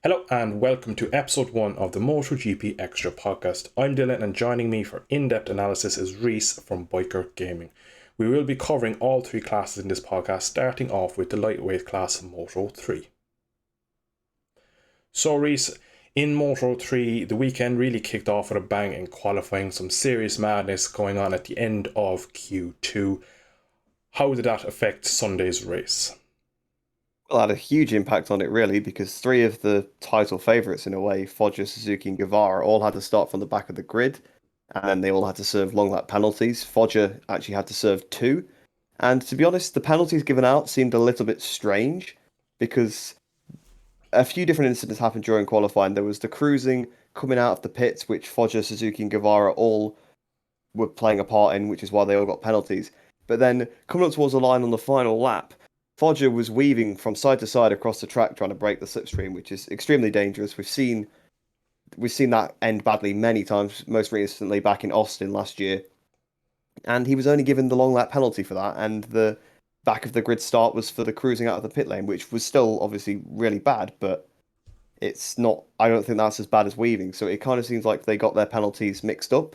Hello and welcome to episode 1 of the Motogp Xtra podcast. I'm Dylan and joining me for in-depth analysis is Rhys from Biker Gaming. We will be covering all three classes in this podcast, starting off with the lightweight class Moto 3. So Rhys, in Moto 3, the weekend really kicked off with a bang in qualifying, some serious madness going on at the end of Q2. How did that affect Sunday's race? Well, it had a huge impact on it, really, because three of the title favourites, in a way, Foggia, Suzuki, and Guevara, all had to start from the back of the grid, and then they all had to serve long lap penalties. Foggia actually had to serve two, and to be honest, the penalties given out seemed a little bit strange because a few different incidents happened during qualifying. There was the cruising coming out of the pits, which Foggia, Suzuki, and Guevara all were playing a part in, which is why they all got penalties. But then coming up towards the line on the final lap, Foggia was weaving from side to side across the track trying to break the slipstream, which is extremely dangerous. We've seen that end badly many times, most recently back in Austin last year. And he was only given the long lap penalty for that, and the back of the grid start was for the cruising out of the pit lane, which was still obviously really bad, but it's not I don't think that's as bad as weaving. So it kind of seems like they got their penalties mixed up.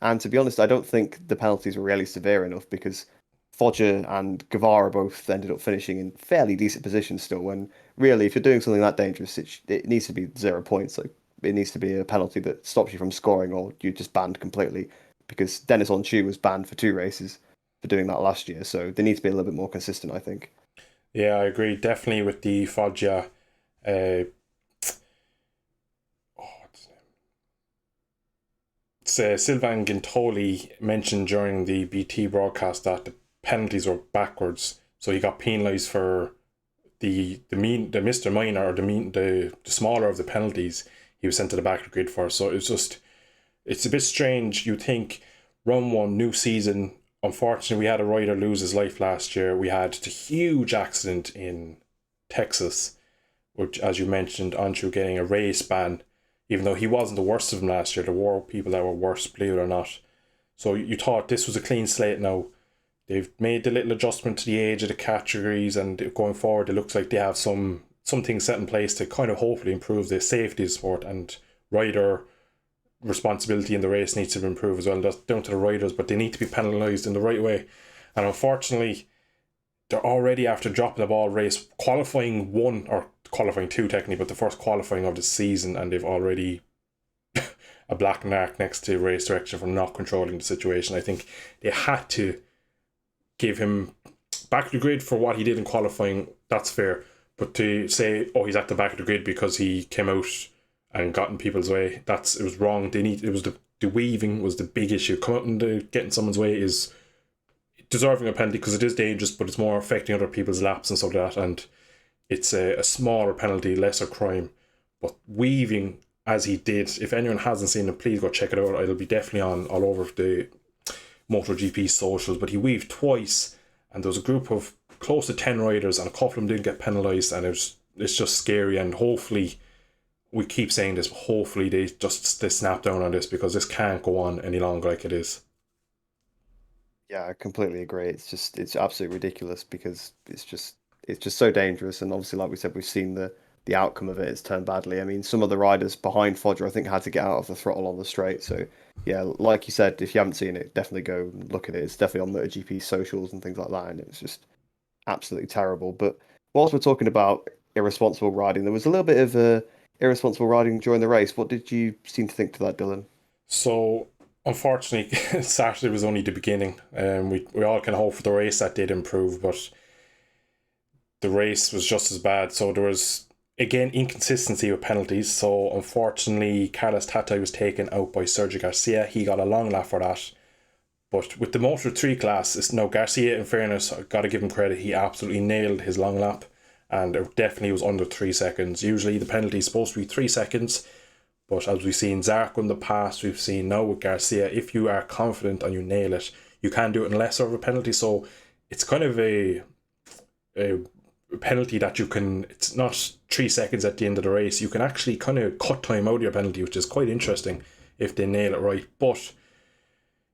And to be honest, I don't think the penalties were really severe enough because Foggia and Guevara both ended up finishing in fairly decent positions still. When really, if you're doing something that dangerous, it needs to be 0 points. Like it needs to be a penalty that stops you from scoring, or you're just banned completely. Because Dennis Onchu was banned for 2 races for doing that last year, so they need to be a little bit more consistent, I think. Yeah, I agree. Definitely with the Foggia. Uh, what's his name? It's, Sylvain Gintoli mentioned during the BT broadcast that the penalties were backwards, so he got penalised for the Mr. Minor, or the smaller of the penalties. He was sent to the back of the grid for. So it's a bit strange. You think run one, new season. Unfortunately, we had a rider lose his life last year. We had the huge accident in Texas, which, as you mentioned, Anshu getting a race ban, even though he wasn't the worst of them last year. There were people that were worse, believe it or not. So you thought this was a clean slate now. They've made the little adjustment to the age of the categories, and going forward, it looks like they have some things set in place to kind of hopefully improve the safety of the sport, and rider responsibility in the race needs to improve as well. That's down to the riders, but they need to be penalised in the right way. And unfortunately, they're already, after dropping the ball race, qualifying one, or qualifying two technically, but the first qualifying of the season, and they've already a black mark next to race direction for not controlling the situation. I think they had to give him back of the grid for what he did in qualifying. That's fair, but to say, oh, he's at the back of the grid because he came out and got in people's way, it was wrong. It was the weaving was the big issue. Come out and getting someone's way is deserving a penalty because it is dangerous, but it's more affecting other people's laps and stuff like that, and it's a smaller penalty, lesser crime. But weaving as he did, if anyone hasn't seen it, please go check it out. It'll be definitely on all over the MotoGP socials. But he weaved twice, and there was a group of close to 10 riders, and a couple of them didn't get penalised, and it's just scary. And hopefully, we keep saying this, but hopefully they snap down on this, because this can't go on any longer like it is. Yeah, I completely agree. It's absolutely ridiculous because it's just so dangerous. And obviously, like we said, we've seen the outcome of it. It's turned badly. I mean, some of the riders behind Foggia, I think, had to get out of the throttle on the straight. So yeah, like you said, if you haven't seen it, definitely go and look at it. It's definitely on MotoGP socials and things like that, and it's just absolutely terrible. But whilst we're talking about irresponsible riding, there was a little bit of irresponsible riding during the race. What did you seem to think to that, Dylan? So unfortunately, Saturday was only the beginning. We all can hope for the race that did improve, but the race was just as bad. So there was, again, inconsistency with penalties. So unfortunately, Carlos Tata was taken out by Sergio Garcia. He got a long lap for that. But with the Motor 3 class, it's no Garcia, in fairness, I've got to give him credit. He absolutely nailed his long lap, and it definitely was under 3 seconds. Usually the penalty is supposed to be 3 seconds, but as we've seen Zarco in the past, we've seen now with Garcia, if you are confident and you nail it, you can do it in lesser of a penalty. So it's kind of a penalty that you can, it's not 3 seconds at the end of the race. You can actually kind of cut time out of your penalty, which is quite interesting if they nail it right. But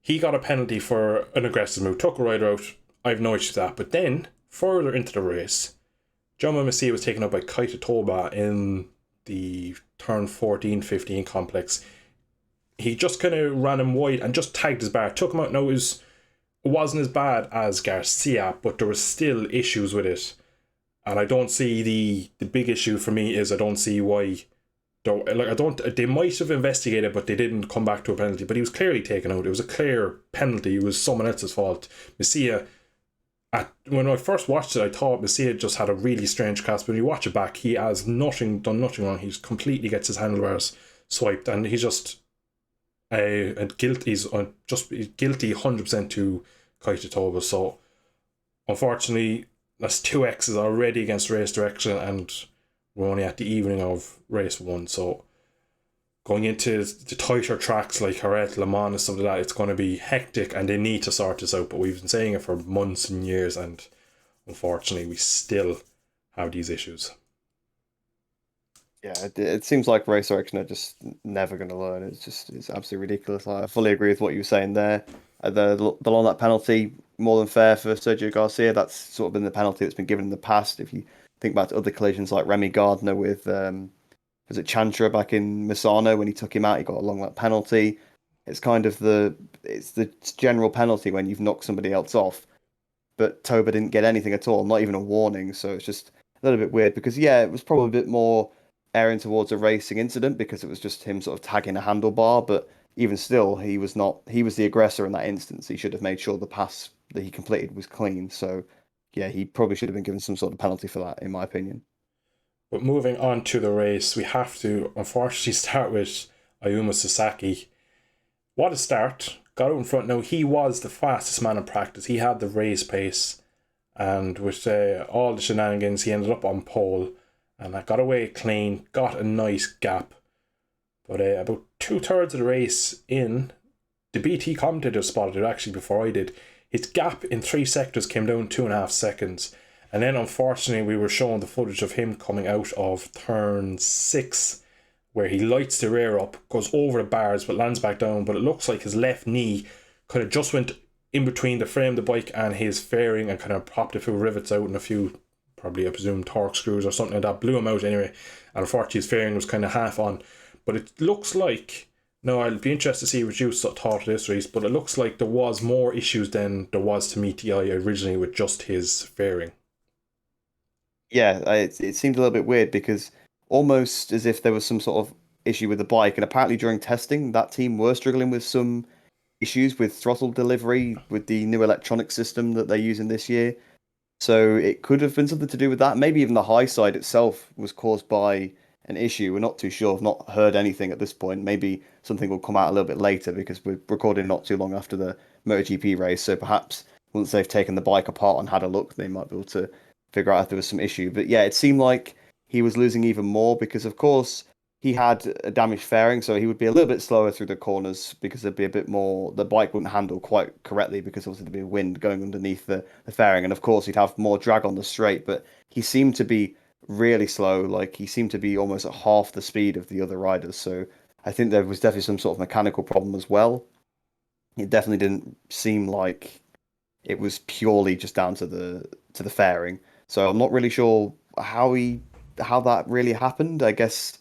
he got a penalty for an aggressive move, took a rider out. I have no issue with that. But then, further into the race, Jaume Masia was taken out by Kaita Toba in the turn 14, 15 complex. He just kind of ran him wide and just tagged his bar, took him out. Now, it wasn't as bad as Garcia, but there was still issues with it. And I don't see the big issue for me is I don't see why. They might have investigated, but they didn't come back to a penalty. But he was clearly taken out. It was a clear penalty. It was someone else's fault. Messia, when I first watched it, I thought Messia just had a really strange cast. But when you watch it back, he has done nothing wrong. He completely gets his handlebars swiped, and he's just guilty 100% to Kaita Toba. So unfortunately, that's 2 X's already against race direction, and we're only at the evening of race 1. So going into the tighter tracks like Jerez, Le Mans and stuff like that, it's going to be hectic, and they need to sort this out. But we've been saying it for months and years, and unfortunately we still have these issues. Yeah, it seems like race direction are just never going to learn. It's absolutely ridiculous. I fully agree with what you were saying there. The long lap penalty, more than fair for Sergio Garcia. That's sort of been the penalty that's been given in the past. If you think back to other collisions like Remy Gardner with was it Chantra back in Misano when he took him out, he got a long lap penalty. It's kind of the general penalty when you've knocked somebody else off. But Toba didn't get anything at all, not even a warning. So it's just a little bit weird because it was probably a bit more erring towards a racing incident because it was just him sort of tagging a handlebar, but even still, he was the aggressor in that instance. He should have made sure the pass that he completed was clean. So yeah, he probably should have been given some sort of penalty for that, in my opinion. But moving on to the race, we have to unfortunately start with Ayumu Sasaki. What a start. Got out in front. Now, he was the fastest man in practice. He had the race pace, and with all the shenanigans, he ended up on pole. And I got away clean, got a nice gap. But about 2/3 of the race in, the BT commentator spotted it actually before I did. His gap in 3 sectors came down 2.5 seconds. And then unfortunately we were showing the footage of him coming out of turn 6, where he lights the rear up, goes over the bars but lands back down. But it looks like his left knee kind of just went in between the frame of the bike and his fairing and kind of popped a few rivets out and a few, probably I presume, torque screws or something like that, blew him out anyway. And unfortunately his fairing was kind of half on. But it looks like, now I'll be interested to see what you thought of this race, but it looks like there was more issues than there was to meet the eye originally with just his fairing. Yeah, it seemed a little bit weird because almost as if there was some sort of issue with the bike, and apparently during testing that team were struggling with some issues with throttle delivery with the new electronic system that they're using this year. So it could have been something to do with that. Maybe even the high side itself was caused by an issue. We're not too sure. I've not heard anything at this point. Maybe something will come out a little bit later because we're recording not too long after the MotoGP race. So perhaps once they've taken the bike apart and had a look, they might be able to figure out if there was some issue. But yeah, it seemed like he was losing even more because, of course, he had a damaged fairing, so he would be a little bit slower through the corners because there'd be a bit more, the bike wouldn't handle quite correctly because obviously there'd be wind going underneath the fairing, and of course he'd have more drag on the straight, but he seemed to be really slow, like he seemed to be almost at half the speed of the other riders, so I think there was definitely some sort of mechanical problem as well. It definitely didn't seem like it was purely just down to the fairing, so I'm not really sure how that really happened. I guess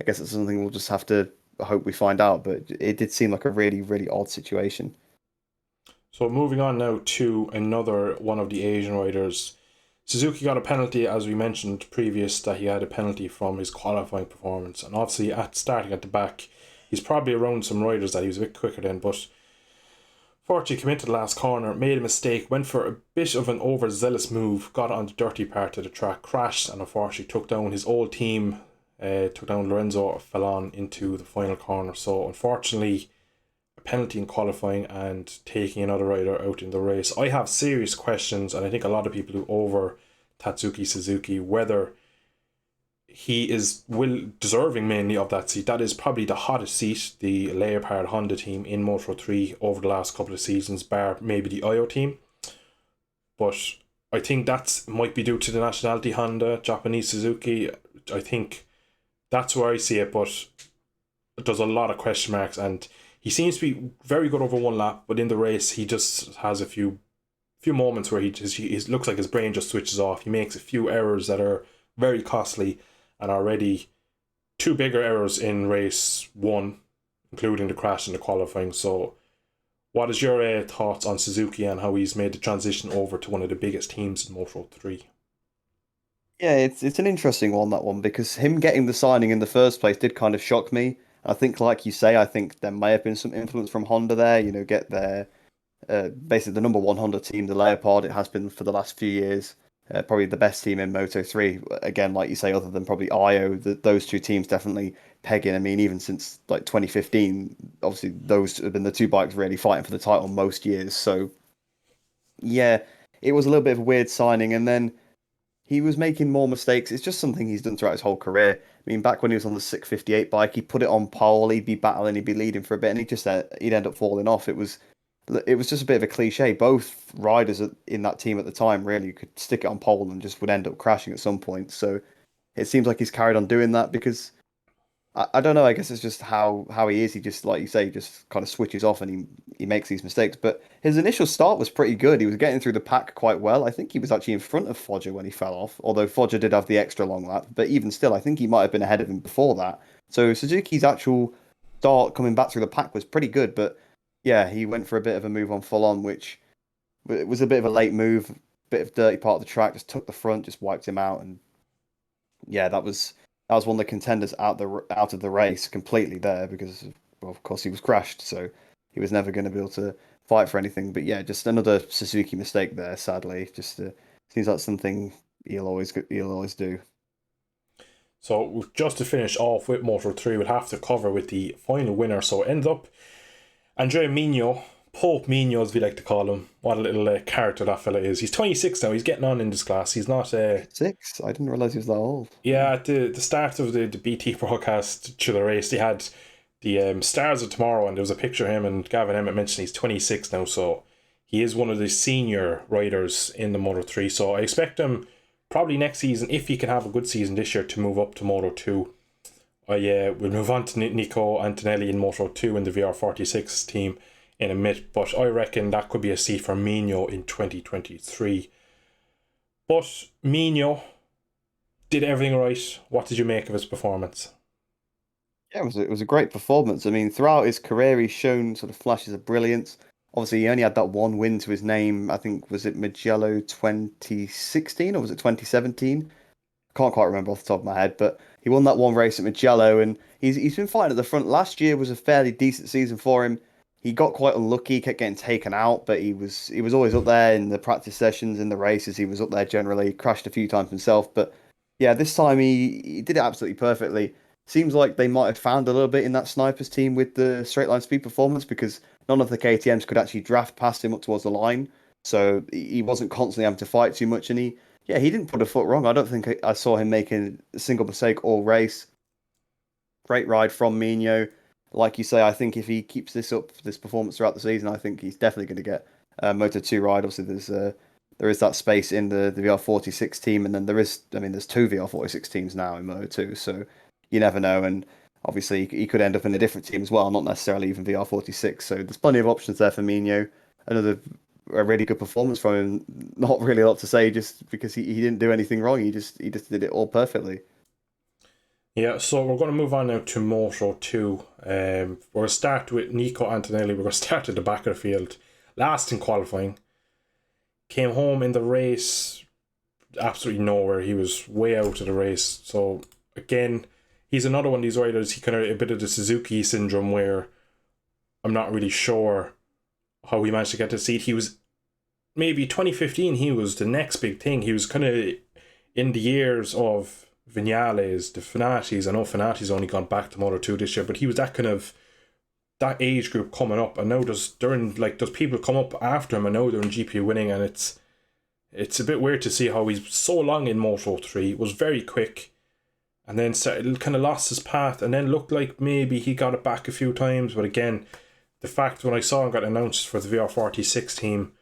it's something we'll just have to hope we find out, but it did seem like a really, really odd situation. So moving on now to another one of the Asian riders. Suzuki got a penalty, as we mentioned previous, that he had a penalty from his qualifying performance. And obviously starting at the back, he's probably around some riders that he was a bit quicker than, but fortunately came into the last corner, made a mistake, went for a bit of an overzealous move, got on the dirty part of the track, crashed, and unfortunately took down his old team, took down Lorenzo Fallon into the final corner. So unfortunately, a penalty in qualifying and taking another rider out in the race. I have serious questions, and I think a lot of people who over Tatsuki Suzuki, whether he is deserving mainly of that seat. That is probably the hottest seat, the Leopard Honda team in Moto 3 over the last couple of seasons, bar maybe the IO team. But I think that might be due to the nationality Honda, Japanese Suzuki. I think that's where I see it, but there's a lot of question marks, and he seems to be very good over one lap, but in the race he just has a few moments where he looks like his brain just switches off. He makes a few errors that are very costly, and already two bigger errors in race one, including the crash in the qualifying. So what is your thoughts on Suzuki and how he's made the transition over to one of the biggest teams in Moto3? Yeah, it's an interesting one, that one, because him getting the signing in the first place did kind of shock me. I think, like you say, I think there may have been some influence from Honda there. Get their basically the number one Honda team, the Leopard. It has been for the last few years, probably the best team in Moto3. Again, like you say, other than probably IO, those two teams definitely pegging. I mean, even since like 2015, obviously those have been the two bikes really fighting for the title most years. So yeah, it was a little bit of a weird signing, and then he was making more mistakes. It's just something he's done throughout his whole career. I mean, back when he was on the 658 bike, he put it on pole, he'd be battling, he'd be leading for a bit, and he'd end up falling off. It was just a bit of a cliche. Both riders in that team at the time really could stick it on pole and just would end up crashing at some point. So it seems like he's carried on doing that because I don't know. I guess it's just how he is. He just, like you say, just kind of switches off and he makes these mistakes. But his initial start was pretty good. He was getting through the pack quite well. I think he was actually in front of Foggia when he fell off, although Foggia did have the extra long lap. But even still, I think he might have been ahead of him before that. So Suzuki's actual start coming back through the pack was pretty good. But yeah, he went for a bit of a move on full on, which it was a bit of a late move, bit of dirty part of the track. Just took the front, just wiped him out, and yeah, that was one of the contenders out of the race completely there because, well, of course, he was crashed, so he was never going to be able to fight for anything. But yeah, just another Suzuki mistake there. Sadly, just seems like something he'll always do. So just to finish off with Moto3, we'll have to cover with the final winner. So it ends up Andrea Migno, Pope Migno as we like to call him. What a little character that fella is. He's 26 now. He's getting on in this class. He's not... 6? I didn't realize he was that old. Yeah, at the start of the BT broadcast to the race, they had the Stars of Tomorrow, and there was a picture of him, and Gavin Emmett mentioned he's 26 now, so he is one of the senior riders in the Moto3. So I expect him probably next season, if he can have a good season this year, to move up to Moto2. We'll move on to Nico Antonelli in Moto2 in the VR46 team in a minute, but I reckon that could be a seat for Migno in 2023. But Migno did everything right. What did you make of his performance? Yeah, it was a great performance. I mean, throughout his career, he's shown sort of flashes of brilliance. Obviously, he only had that one win to his name. I think, was it Mugello 2016 or was it 2017? Can't quite remember off the top of my head, but he won that one race at Mugello, and he's been fighting at the front. Last year was a fairly decent season for him. He got quite unlucky, kept getting taken out, but he was always up there in the practice sessions, in the races. He was up there generally. Crashed a few times himself, but yeah, this time he did it absolutely perfectly. Seems like they might have found a little bit in that snipers team with the straight line speed performance because none of the KTM's could actually draft past him up towards the line, so he wasn't constantly having to fight too much, and he didn't put a foot wrong. I don't think I saw him making a single mistake all race. Great ride from Mino. Like you say, I think if he keeps this performance throughout the season, I think he's definitely going to get a Moto2 ride. Obviously, there is that space in the VR46 team, and then there's two VR46 teams now in Moto2, so you never know. And obviously, he could end up in a different team as well, not necessarily even VR46. So there's plenty of options there for Mino. A really good performance from him. Not really a lot to say, just because he didn't do anything wrong. He just did it all perfectly. Yeah, so we're going to move on now to Moto2. We're going to start with Nico Antonelli. We're going to start at the back of the field. Last in qualifying. Came home in the race absolutely nowhere. He was way out of the race. So, again, he's another one of these riders. He kind of a bit of the Suzuki syndrome where I'm not really sure how he managed to get the seat. He was, maybe 2015, he was the next big thing. He was kind of in the years of Vignales, the Fenatis. I know Fenati's only gone back to Moto2 this year, but he was that age group coming up, and now there's people come up after him, and now they're in GP winning, and it's a bit weird to see how he's so long in Moto3, was very quick, and then kind of lost his path, and then looked like maybe he got it back a few times, but again, the fact when I saw him got announced for the VR46 team,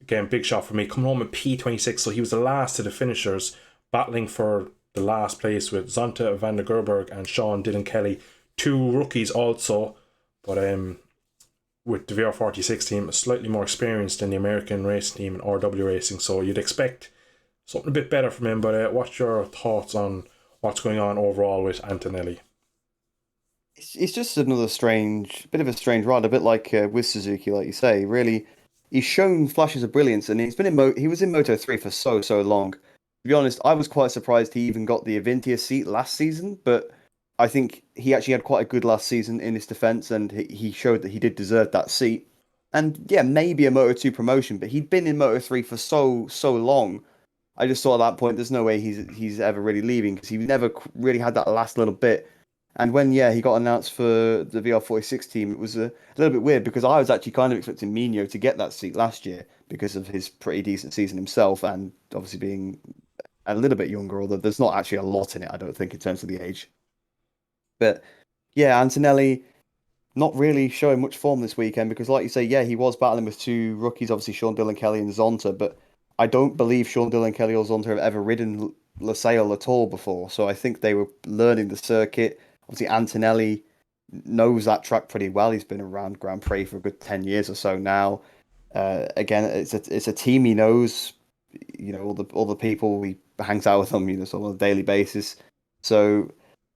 again, big shot for me, coming home in P26, so he was the last of the finishers, battling for the last place with Zonta van der Gerberg and Sean Dylan Kelly, two rookies also, but with the VR46 team, slightly more experienced than the American racing team and RW Racing, so you'd expect something a bit better from him. But what's your thoughts on what's going on overall with Antonelli? It's just another bit of a strange ride, a bit like with Suzuki, like you say. Really, he's shown flashes of brilliance, and he was in Moto 3 for so long. To be honest, I was quite surprised he even got the Avintia seat last season, but I think he actually had quite a good last season in his defense, and he showed that he did deserve that seat. And yeah, maybe a Moto 2 promotion, but he'd been in Moto 3 for so long. I just saw at that point there's no way he's ever really leaving because he never really had that last little bit. And when he got announced for the VR46 team, it was a little bit weird because I was actually kind of expecting Mino to get that seat last year because of his pretty decent season himself and obviously being a little bit younger, although there's not actually a lot in it, I don't think, in terms of the age. But yeah, Antonelli not really showing much form this weekend because, like you say, yeah, he was battling with two rookies, obviously Sean Dillon Kelly and Zonta, but I don't believe Sean Dillon Kelly or Zonta have ever ridden LaSalle at all before. So I think they were learning the circuit. Obviously, Antonelli knows that track pretty well. He's been around Grand Prix for a good 10 years or so now. Again, it's a team he knows. You know, all the people he hangs out with them, sort of on a daily basis. So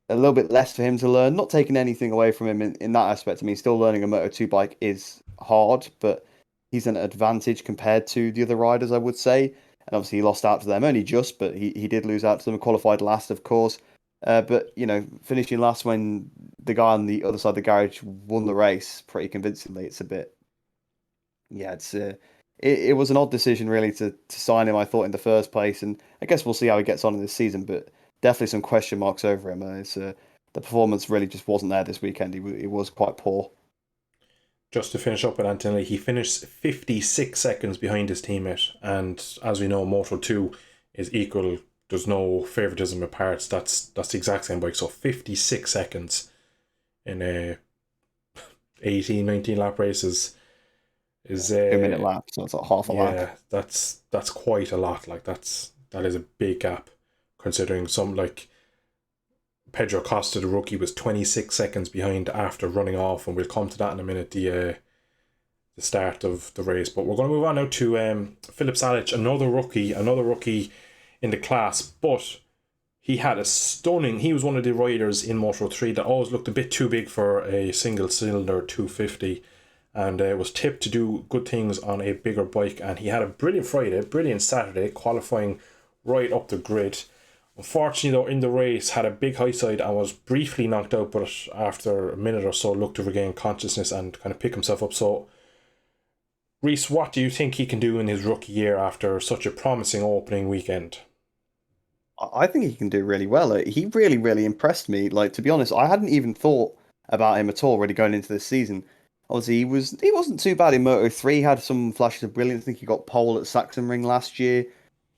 a little bit less for him to learn. Not taking anything away from him in that aspect. I mean, still learning a Moto2 bike is hard, but he's an advantage compared to the other riders, I would say. And obviously, he lost out to them only just, but he did lose out to them. Qualified last, of course. But finishing last when the guy on the other side of the garage won the race pretty convincingly. It's a bit, yeah, it was an odd decision really to sign him. I thought in the first place, and I guess we'll see how he gets on in this season. But definitely some question marks over him. The performance really just wasn't there this weekend. He was quite poor. Just to finish up with Antonelli, he finished 56 seconds behind his teammate, and as we know, Moto 2 is equal. There's no favoritism of parts. That's the exact same bike. So 56 seconds in a 18, 19 lap races is 2 minute lap, so it's like half a yeah, lap. that's quite a lot. Like that is a big gap, considering some like Pedro Costa, the rookie, was 26 seconds behind after running off, and we'll come to that in a minute. The start of the race, but we're going to move on now to Filip Salich, another rookie in the class, but he had a stunning. He was one of the riders in Moto 3 that always looked a bit too big for a single cylinder 250, and was tipped to do good things on a bigger bike. And he had a brilliant Friday, brilliant Saturday, qualifying right up the grid. Unfortunately, though, in the race, had a big high side and was briefly knocked out, but after a minute or so looked to regain consciousness and kind of pick himself up. So, Rhys, what do you think he can do in his rookie year after such a promising opening weekend? I think he can do really well. He really impressed me. Like, to be honest, I hadn't even thought about him at all really going into this season. Obviously, he wasn't too bad in Moto 3. He had some flashes of brilliance. I think he got pole at Sachsenring last year.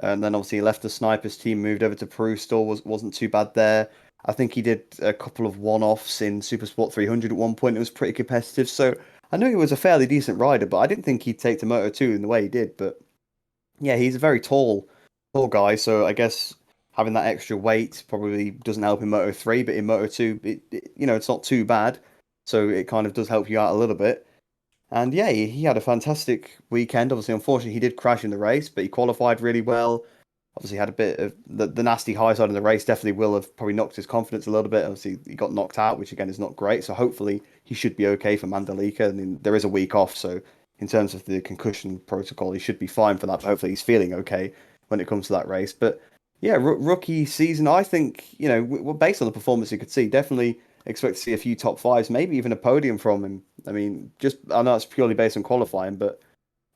And then obviously he left the Snipers team, moved over to Peru Store, wasn't too bad there. I think he did a couple of one-offs in Supersport 300 at one point. It was pretty competitive. So I knew he was a fairly decent rider, but I didn't think he'd take to Moto 2 in the way he did. But yeah, he's a very tall guy. So I guess having that extra weight probably doesn't help in Moto 3, but in Moto 2, it's not too bad. So it kind of does help you out a little bit. And yeah, he had a fantastic weekend. Obviously, unfortunately, he did crash in the race, but he qualified really well. Obviously, had a bit of the nasty high side in the race. Definitely will have probably knocked his confidence a little bit. Obviously, he got knocked out, which again is not great. So hopefully, he should be okay for Mandalika. I mean, there is a week off, so in terms of the concussion protocol, he should be fine for that. But hopefully, he's feeling okay when it comes to that race. But yeah, rookie season, I think based on the performance you could see, definitely expect to see a few top fives, maybe even a podium from him. I mean, just I know it's purely based on qualifying, but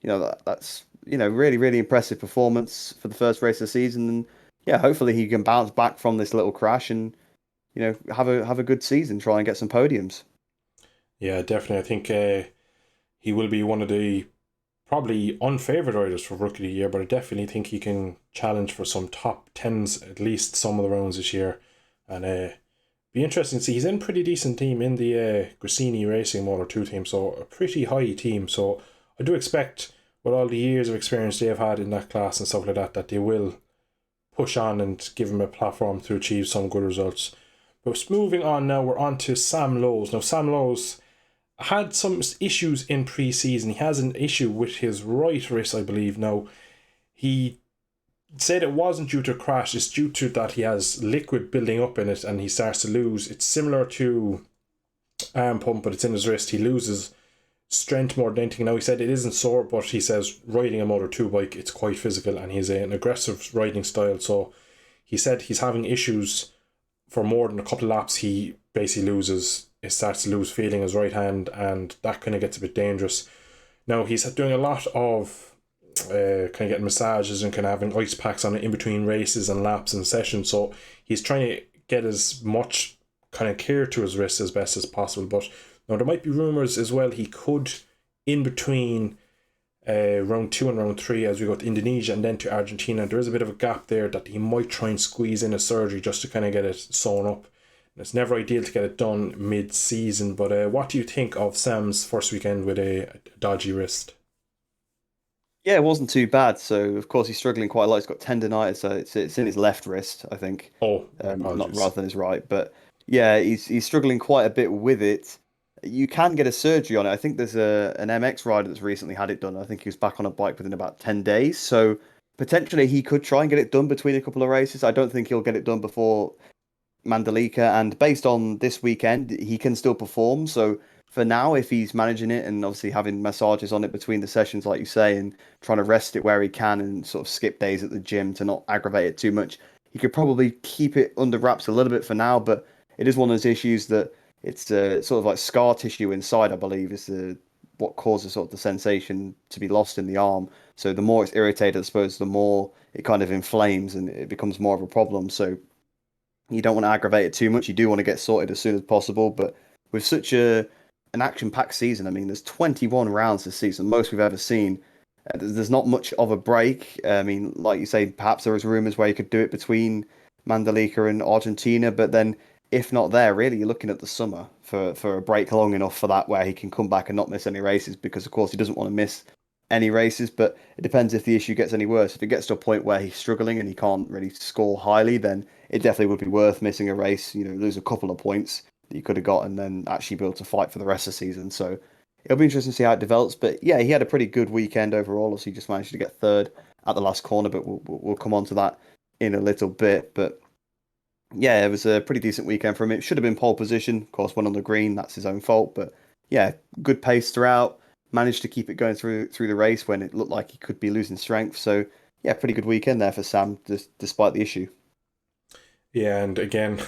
that's really impressive performance for the first race of the season. And yeah, hopefully he can bounce back from this little crash and have a good season, try and get some podiums. Yeah, definitely. I think he will be one of the probably unfavoured riders for Rookie of the Year, but I definitely think he can challenge for some top tens at least some of the rounds this year. And be interesting to see. He's in a pretty decent team in the Gresini Racing Motor 2 team, so a pretty high team. So I do expect, with all the years of experience they've had in that class and stuff like that, that they will push on and give him a platform to achieve some good results. But moving on now, we're on to Sam Lowes. Now, Sam Lowes had some issues in pre-season. He has an issue with his right wrist, I believe. Now, he said it wasn't due to a crash, it's due to that he has liquid building up in it and he starts to lose. It's similar to arm pump, but it's in his wrist. He loses strength more than anything. Now, he said it isn't sore, but he says riding a Moto 2 bike, it's quite physical, and he's an aggressive riding style. So he said he's having issues for more than a couple of laps. He basically starts to lose feeling in his right hand, and that kind of gets a bit dangerous. Now, he's doing a lot of kind of getting massages and kind of having ice packs on it in between races and laps and sessions. So he's trying to get as much kind of care to his wrist as best as possible. But now there might be rumours as well he could, in between round 2 and round 3, as we go to Indonesia and then to Argentina, there is a bit of a gap there that he might try and squeeze in a surgery just to kind of get it sewn up. And it's never ideal to get it done mid-season, but what do you think of Sam's first weekend with a dodgy wrist? Yeah, it wasn't too bad. So of course he's struggling quite a lot. He's got tendonitis, so it's in his left wrist, I think, Oh, my not apologies. rather than his right. But yeah, he's struggling quite a bit with it. You can get a surgery on it. I think there's an MX rider that's recently had it done. I think he was back on a bike within about 10 days. So potentially he could try and get it done between a couple of races. I don't think he'll get it done before Mandalika, and based on this weekend, he can still perform. So for now, if he's managing it and obviously having massages on it between the sessions, like you say, and trying to rest it where he can and sort of skip days at the gym to not aggravate it too much, he could probably keep it under wraps a little bit for now. But it is one of those issues that it's sort of like scar tissue inside, I believe, is what causes sort of the sensation to be lost in the arm. So the more it's irritated, I suppose, the more it kind of inflames and it becomes more of a problem. So you don't want to aggravate it too much. You do want to get sorted as soon as possible. But with such an action-packed season, I mean, there's 21 rounds this season, most we've ever seen. There's not much of a break. I mean, like you say, perhaps there was rumors where you could do it between Mandalika and Argentina, but then if not there, really, you're looking at the summer for a break long enough for that where he can come back and not miss any races because, of course, he doesn't want to miss any races. But it depends if the issue gets any worse. If it gets to a point where he's struggling and he can't really score highly, then it definitely would be worth missing a race. Lose a couple of points that you could have got and then actually be able to fight for the rest of the season. So it'll be interesting to see how it develops. But yeah, he had a pretty good weekend overall. So he just managed to get third at the last corner, but we'll come on to that in a little bit. But yeah, it was a pretty decent weekend for him. It should have been pole position. Of course, went on the green. That's his own fault. But yeah, good pace throughout. Managed to keep it going through the race when it looked like he could be losing strength. So yeah, pretty good weekend there for Sam, despite the issue. Yeah, and again,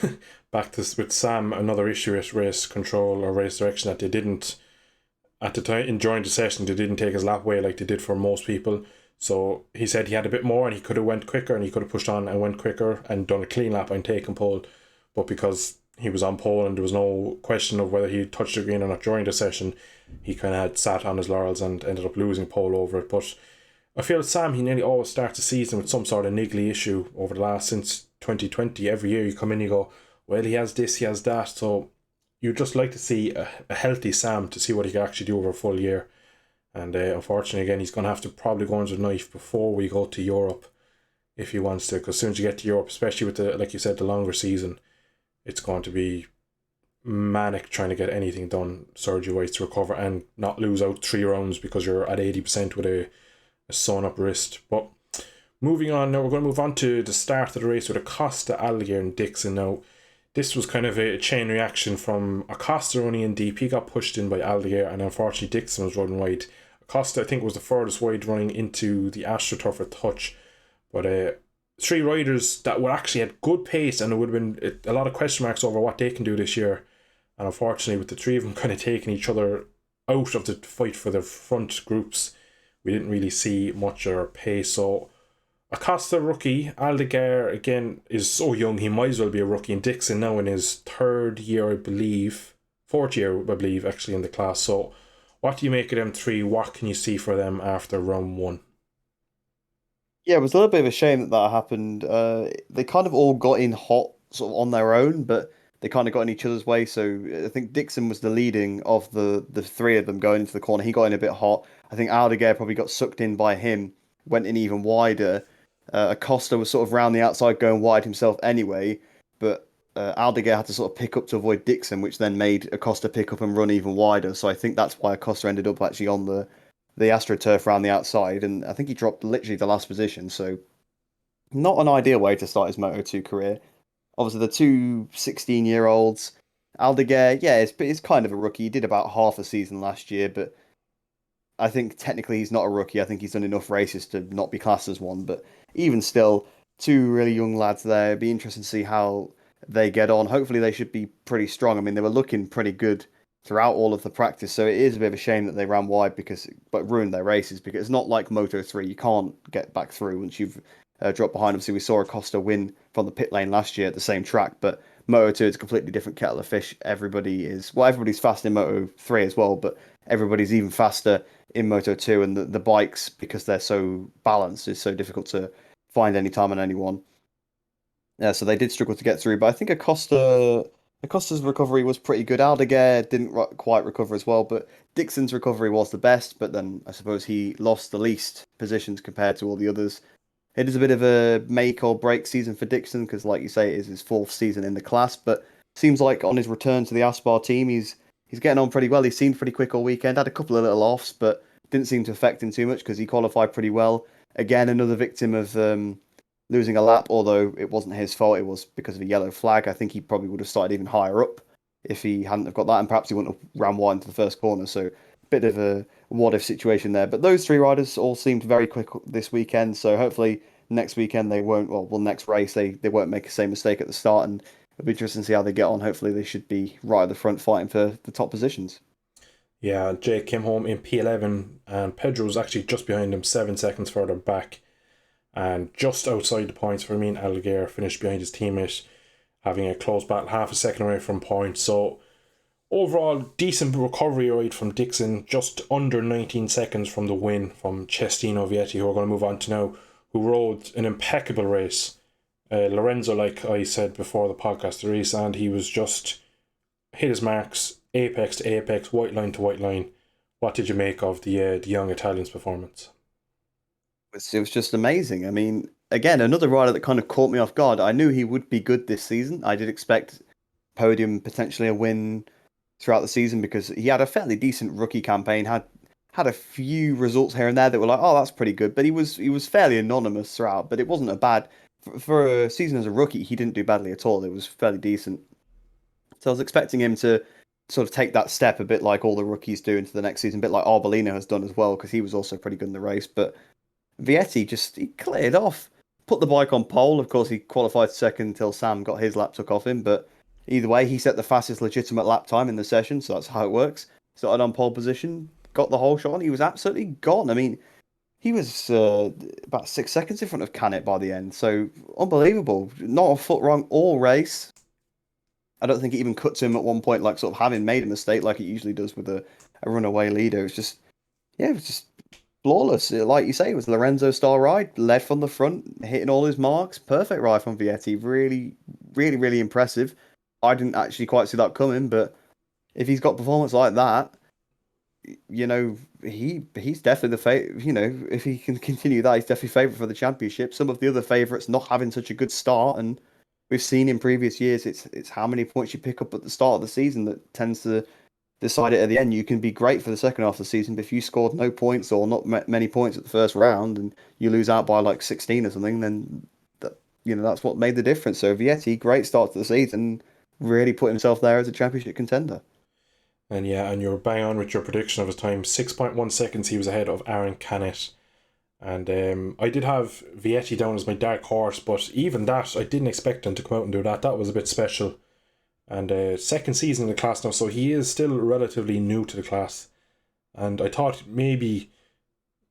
back to with Sam, another issue with race control or race direction that they didn't at the time during the session. They didn't take his lap away like they did for most people. So he said he had a bit more and he could have went quicker and he could have pushed on and went quicker and done a clean lap and taken pole, but because he was on pole and there was no question of whether he touched the green or not during the session, he kind of had sat on his laurels and ended up losing pole over it. But I feel Sam, he nearly always starts the season with some sort of niggly issue over the last since 2020. Every year you come in, you go, well, he has this, he has that. So you'd just like to see a healthy Sam to see what he can actually do over a full year. And unfortunately, again, he's going to have to probably go under the knife before we go to Europe if he wants to. Because as soon as you get to Europe, especially with like you said, the longer season, it's going to be manic trying to get anything done surgery wise to recover and not lose out 3 rounds because you're at 80% with a sewn up wrist. But moving on now, we're going to move on to the start of the race with Acosta, Alligator, and Dixon. Now, this was kind of a chain reaction from Acosta running in deep. He got pushed in by Alligator, and unfortunately Dixon was running wide. Acosta, I think, was the furthest wide running into the AstroTurf a touch. But 3 riders that were actually at good pace, and there would have been a lot of question marks over what they can do this year. And unfortunately, with the 3 of them kind of taking each other out of the fight for the front groups, we didn't really see much of their pace. So Acosta, rookie. Aldegar, again, is so young, he might as well be a rookie. And Dixon now in his 3rd year, I believe. 4th year, I believe, actually, in the class. So what do you make of them 3? What can you see for them after round 1? Yeah, it was a little bit of a shame that happened. They kind of all got in hot, sort of on their own, but they kind of got in each other's way. So I think Dixon was the leading of the 3 of them going into the corner. He got in a bit hot. I think Aldeguer probably got sucked in by him, went in even wider. Acosta was sort of round the outside going wide himself anyway, but Aldeguer had to sort of pick up to avoid Dixon, which then made Acosta pick up and run even wider. So I think that's why Acosta ended up actually on the AstroTurf around the outside, and I think he dropped literally the last position. So not an ideal way to start his Moto2 career. Obviously, the two 16-year-olds, Aldeguer, yeah, it's kind of a rookie. He did about half a season last year, but I think technically he's not a rookie. I think he's done enough races to not be classed as one. But even still, two really young lads there. It'd be interesting to see how they get on. Hopefully, they should be pretty strong. I mean, they were looking pretty good throughout all of the practice. So it is a bit of a shame that they ran wide but ruined their races because it's not like Moto 3. You can't get back through once you've dropped behind. Obviously, we saw Acosta win from the pit lane last year at the same track, but Moto 2 is a completely different kettle of fish. Everybody's fast in Moto 3 as well, but everybody's even faster in Moto 2, and the bikes, because they're so balanced, is so difficult to find any time on anyone. Yeah, so they did struggle to get through, but I think Acosta's recovery was pretty good. Aldeguer didn't quite recover as well, but Dixon's recovery was the best, but then I suppose he lost the least positions compared to all the others. It is a bit of a make or break season for Dixon because, like you say, it is his fourth season in the class. But seems like on his return to the Aspar team, he's getting on pretty well. He seemed pretty quick all weekend. Had a couple of little offs, but didn't seem to affect him too much because he qualified pretty well. Again, another victim of losing a lap, although it wasn't his fault. It was because of a yellow flag. I think he probably would have started even higher up if he hadn't have got that, and perhaps he wouldn't have ran wide into the first corner. So bit of a what if situation there. But those three riders all seemed very quick this weekend. So hopefully next weekend they won't. Well, next race they won't make the same mistake at the start, and it'll be interesting to see how they get on. Hopefully they should be right at the front fighting for the top positions. Yeah, Jake came home in P11 and Pedro was actually just behind him, 7 seconds further back. And just outside the points for me and Aldeguer finished behind his teammate, having a close battle, half a second away from points. So overall, decent recovery ride from Dixon, just under 19 seconds from the win from Cestino Vietti, who we're going to move on to now, who rode an impeccable race. Lorenzo, like I said before the podcast, the race, and he was just hit his marks, apex to apex, white line to white line. What did you make of the young Italian's performance? It was just amazing. I mean, again, another rider that kind of caught me off guard. I knew he would be good this season. I did expect podium, potentially a win throughout the season because he had a fairly decent rookie campaign. Had a few results here and there that were like, oh, that's pretty good. But he was fairly anonymous throughout. But it wasn't a bad for a season as a rookie. He didn't do badly at all. It was fairly decent. So I was expecting him to sort of take that step a bit like all the rookies do into the next season, a bit like Arbolino has done as well because he was also pretty good in the race. But Vietti he cleared off, put the bike on pole. Of course, he qualified second until Sam got his lap took off him. But either way, he set the fastest legitimate lap time in the session, so that's how it works. Started on pole position, got the whole shot on. He was absolutely gone. I mean, he was about 6 seconds in front of Canet by the end. So unbelievable. Not a foot wrong all race. I don't think it even cut to him at one point, like sort of having made a mistake like it usually does with a runaway leader. It was just flawless. Like you say, it was Lorenzo style ride, led from the front, hitting all his marks. Perfect ride from Vietti. Really, really, really impressive. I didn't actually quite see that coming, but if he's got performance like that, he's definitely the favorite. If he can continue that, he's definitely favourite for the championship. Some of the other favourites not having such a good start, and we've seen in previous years, it's how many points you pick up at the start of the season that tends to decide it at the end. You can be great for the second half of the season, but if you scored no points or not many points at the first round and you lose out by like 16 or something, then that's what made the difference. So Vietti, great start to the season, really put himself there as a championship contender. And yeah, and you're bang on with your prediction of his time. 6.1 seconds he was ahead of Aaron Canet. And I did have Vietti down as my dark horse, but even that, I didn't expect him to come out and do that. That was a bit special. And second season in the class now, so he is still relatively new to the class. And I thought maybe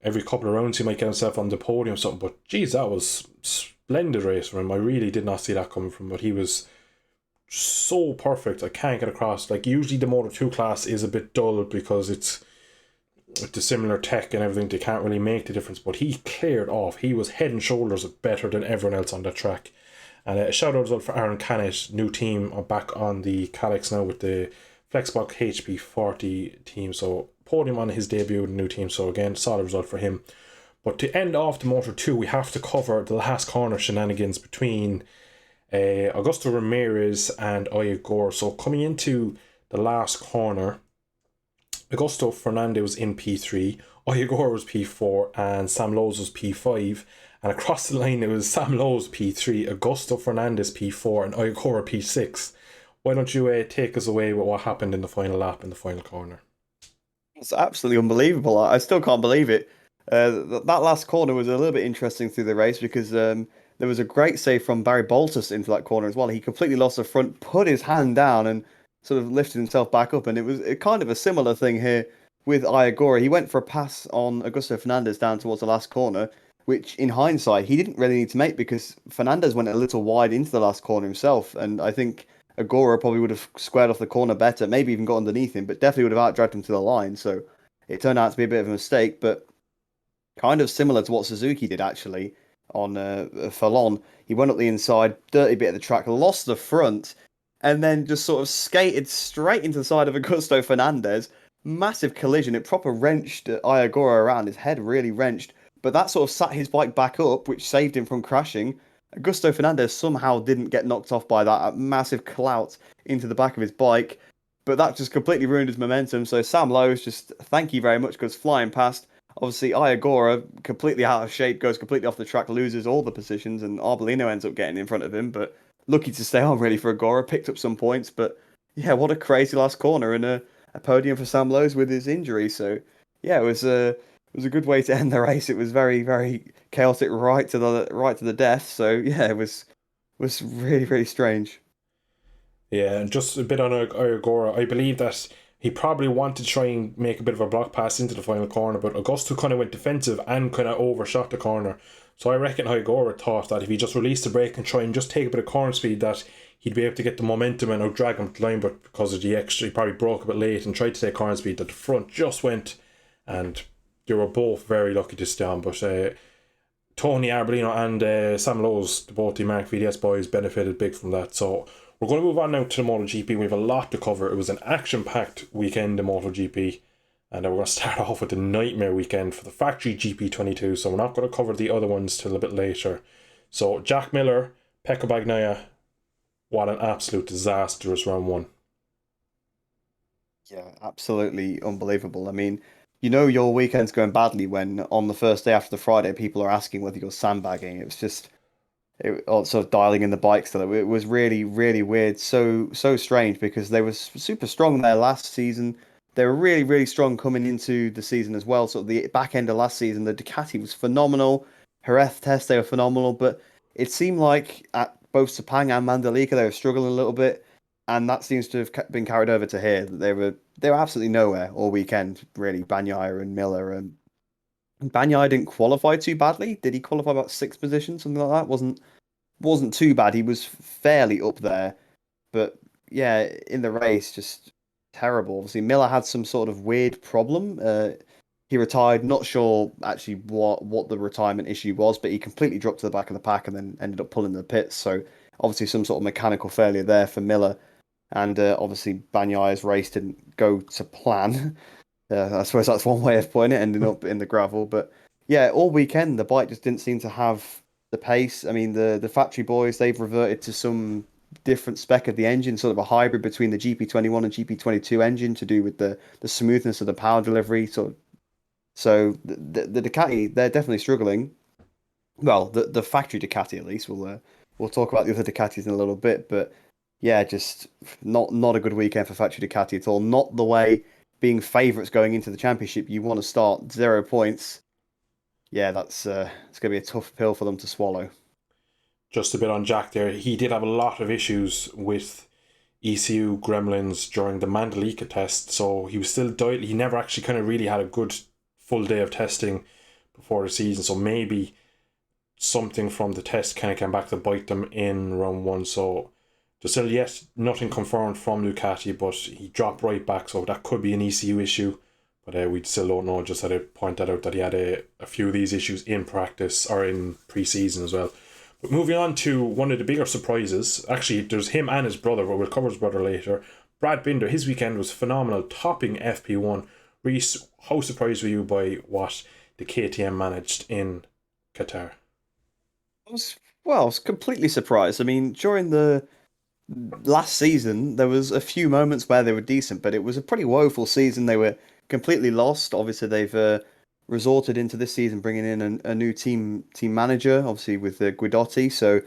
every couple of rounds he might get himself on the podium or something, but geez, that was splendid race for him. I really did not see that coming from him, but he was so perfect. I can't get across. Like, usually the Moto 2 class is a bit dull because it's the similar tech and everything. They can't really make the difference, but he cleared off. He was head and shoulders better than everyone else on that track. And a shout out as well for Aaron Canet, new team back on the Calyx now with the Flexbox HP40 team. So podium on his debut with a new team. So again, solid result for him. But to end off the Moto 2, we have to cover the last corner shenanigans between Augusto Ramirez and Igor. So coming into the last corner, Augusto Fernandez was in P3, Igor was P4, and Sam Lowe's was P5. And across the line, it was Sam Lowe's P3, Augusto Fernandez P4, and Igor P6. why don't you take us away with what happened in the final lap in the final corner? It's absolutely unbelievable. I still can't believe it. That last corner was a little bit interesting through the race because there was a great save from Barry Boltus into that corner as well. He completely lost the front, put his hand down, and sort of lifted himself back up. And it was kind of a similar thing here with Iagora. He went for a pass on Augusto Fernandez down towards the last corner, which in hindsight he didn't really need to make because Fernandez went a little wide into the last corner himself. And I think Agora probably would have squared off the corner better, maybe even got underneath him, but definitely would have outdragged him to the line. So it turned out to be a bit of a mistake, but kind of similar to what Suzuki did actually on Fallon. He went up the inside, dirty bit of the track, lost the front, and then just sort of skated straight into the side of Augusto Fernandez. Massive collision. It proper wrenched Iagora around. His head really wrenched, but that sort of sat his bike back up, which saved him from crashing. Augusto Fernandez somehow didn't get knocked off by that massive clout into the back of his bike, but that just completely ruined his momentum. So Sam Lowe's just thank you very much, goes flying past. Obviously, Iagora, completely out of shape, goes completely off the track, loses all the positions, and Arbolino ends up getting in front of him. But lucky to stay on really for Agora, picked up some points. But yeah, what a crazy last corner and a podium for Sam Lowe's with his injury. So yeah, it was a good way to end the race. It was very, very chaotic right to the death. So yeah, it was really, really strange. Yeah, and just a bit on Agora. I believe that he probably wanted to try and make a bit of a block pass into the final corner, but Augusto kind of went defensive and kind of overshot the corner. So I reckon Agora thought that if he just released the brake and try and just take a bit of corner speed, that he'd be able to get the momentum and drag him to the line. But because of the extra, he probably broke a bit late and tried to take corner speed, that the front just went, and they were both very lucky to stay on. But Tony Arbolino and Sam Lowe's, both the Mark VDS boys, benefited big from that. So we're going to move on now to the MotoGP. We have a lot to cover. It was an action-packed weekend in MotoGP, and we're going to start off with the nightmare weekend for the factory GP22. So we're not going to cover the other ones till a bit later. So Jack Miller, Pecco Bagnaia, what an absolute disastrous round one. Yeah, absolutely unbelievable. I mean, you know your weekend's going badly when on the first day after the Friday people are asking whether you're sandbagging. It was just sort of dialing in the bikes. It was really, really weird. So strange because they were super strong there last season. They were really, really strong coming into the season as well. Sort of the back end of last season, the Ducati was phenomenal. Jerez test, they were phenomenal, but it seemed like at both Sepang and Mandalika they were struggling a little bit, and that seems to have been carried over to here. They were absolutely nowhere all weekend, really. Bagnaia and Miller and Bagnaia didn't qualify too badly. Did he qualify about sixth position, something like that? Wasn't too bad. He was fairly up there, but yeah, in the race, just terrible. Obviously, Miller had some sort of weird problem. He retired. Not sure actually what the retirement issue was, but he completely dropped to the back of the pack and then ended up pulling the pits. So obviously, some sort of mechanical failure there for Miller. And obviously, Banyai's race didn't go to plan. I suppose that's one way of putting it, ending up in the gravel. But yeah, all weekend the bike just didn't seem to have the pace. I mean, the factory boys, they've reverted to some different spec of the engine, sort of a hybrid between the GP21 and GP22 engine to do with the smoothness of the power delivery. So the Ducati, they're definitely struggling. Well, the factory Ducati at least. We'll talk about the other Ducatis in a little bit, but yeah, just not a good weekend for factory Ducati at all. Not the way being favourites going into the championship. You want to start 0 points. Yeah, that's it's going to be a tough pill for them to swallow. Just a bit on Jack there. He did have a lot of issues with ECU gremlins during the Mandalika test, so he was still he never actually kind of really had a good full day of testing before the season, so maybe something from the test kind of came back to bite them in round one. So there's still yet nothing confirmed from Ducati, but he dropped right back, so that could be an ECU issue, but we still don't know. Just had to point that out, that he had a few of these issues in practice or in pre-season as well. But moving on to one of the bigger surprises, actually there's him and his brother, but we'll cover his brother later. Brad Binder, his weekend was phenomenal, topping FP1. Rhys, how surprised were you by what the KTM managed in Qatar? I was completely surprised. I mean, during the last season, there was a few moments where they were decent, but it was a pretty woeful season. They were completely lost. Obviously, they've resorted into this season bringing in a new team manager, obviously with Guidotti. So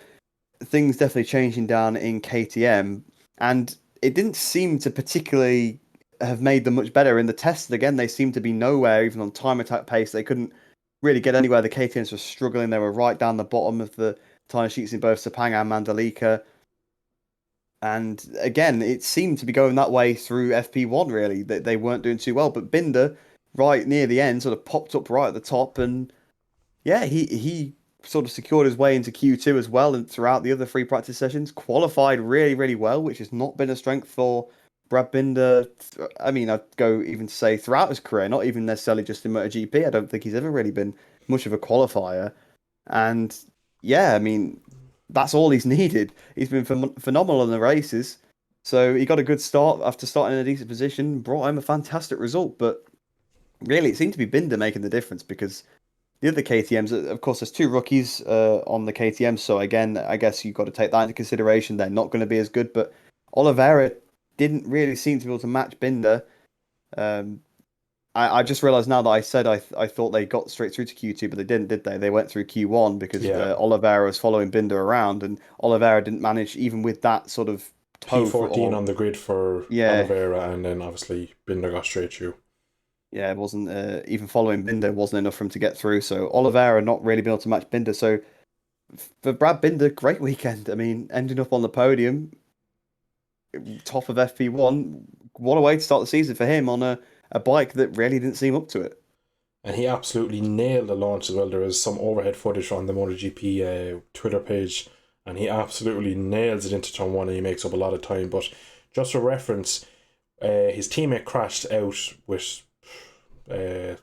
things definitely changing down in KTM. And it didn't seem to particularly have made them much better in the tests. Again, they seemed to be nowhere, even on time attack pace. They couldn't really get anywhere. The KTMs were struggling. They were right down the bottom of the time sheets in both Sepang and Mandalika. And again, it seemed to be going that way through FP1, really. They weren't doing too well. But Binder, right near the end, sort of popped up right at the top. And yeah, he sort of secured his way into Q2 as well. And throughout the other three practice sessions, qualified really, really well, which has not been a strength for Brad Binder. I mean, I'd go even to say throughout his career, not even necessarily just in MotoGP. I don't think he's ever really been much of a qualifier. And yeah, I mean, that's all he's needed. He's been phenomenal in the races. So he got a good start after starting in a decent position, brought home a fantastic result. But really, it seemed to be Binder making the difference because the other KTMs, of course, there's two rookies on the KTM. So again, I guess you've got to take that into consideration. They're not going to be as good. But Oliveira didn't really seem to be able to match Binder. Um, I just realised now that I said I thought they got straight through to Q2, but they didn't, did they? They went through Q1 because Yeah, Oliveira was following Binder around, and Oliveira didn't manage, even with that sort of toe for, P14 or on the grid for yeah, Oliveira, and then obviously Binder got straight through. yeah, it wasn't even following Binder wasn't enough for him to get through. So Oliveira not really being able to match Binder. So for Brad Binder, great weekend. I mean, ending up on the podium, top of FP1. What a way to start the season for him on a bike that really didn't seem up to it. And he absolutely nailed the launch as well. There is some overhead footage on the MotoGP Twitter page, and he absolutely nails it into turn one, and he makes up a lot of time. But just for reference, his teammate crashed out with 12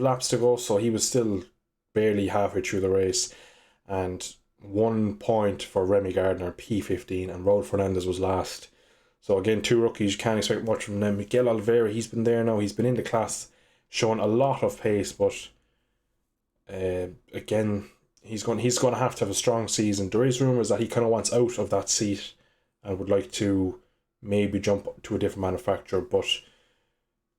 laps to go, so he was still barely halfway through the race. And 1 point for Remy Gardner, P15, and Raul Fernandez was last. So again, two rookies, you can't expect much from them. Miguel Oliveira, he's been there now, he's been in the class, showing a lot of pace, but again, he's going to have a strong season. There is rumours that he kind of wants out of that seat and would like to maybe jump to a different manufacturer, but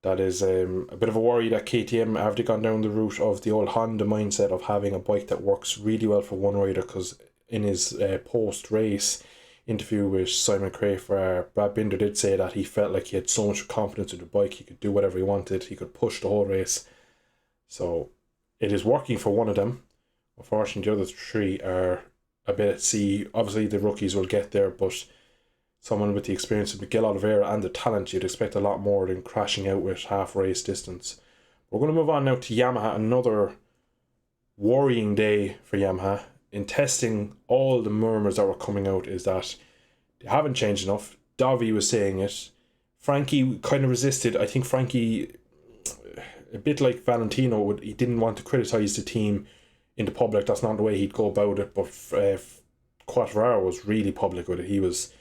that is a bit of a worry that KTM have gone down the route of the old Honda mindset of having a bike that works really well for one rider, because in his post-race interview with Simon Crafer, Brad Binder did say that he felt like he had so much confidence in the bike, he could do whatever he wanted, he could push the whole race. So it is working for one of them. Unfortunately, the other three are a bit at sea. Obviously, the rookies will get there, but someone with the experience of Miguel Oliveira and the talent, you'd expect a lot more than crashing out with half race distance. We're going to move on now to Yamaha. Another worrying day for Yamaha. In testing, all the murmurs that were coming out is that they haven't changed enough. Davi was saying it. Frankie kind of resisted. I think Frankie, a bit like Valentino, he didn't want to criticise the team in the public. That's not the way he'd go about it. But Quartararo was really public with it. He was,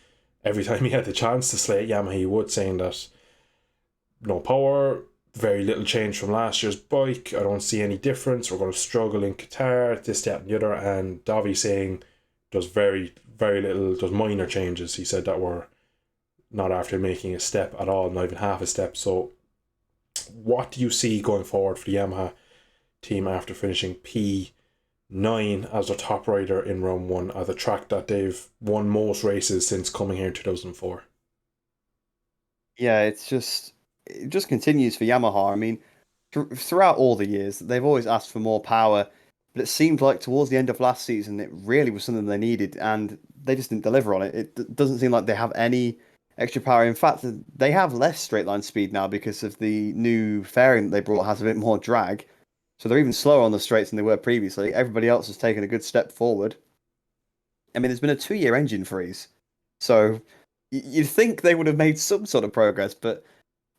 every time he had the chance to slay Yamaha, he would, saying that no power, very little change from last year's bike. I don't see any difference. We're going to struggle in Qatar, this, that, and the other. And Davi saying there's very, very little, there's minor changes. He said that were not after making a step at all, not even half a step. So what do you see going forward for the Yamaha team after finishing P9 as their top rider in round one at the track that they've won most races since coming here in 2004? Yeah, it just continues for Yamaha. I mean, throughout all the years, they've always asked for more power, but it seemed like towards the end of last season, it really was something they needed, and they just didn't deliver on it. Doesn't seem like they have any extra power. In fact, they have less straight line speed now because of the new fairing that they brought has a bit more drag. So they're even slower on the straights than they were previously. Everybody else has taken a good step forward. I mean, there's been a 2 year engine freeze. So you'd think they would have made some sort of progress, but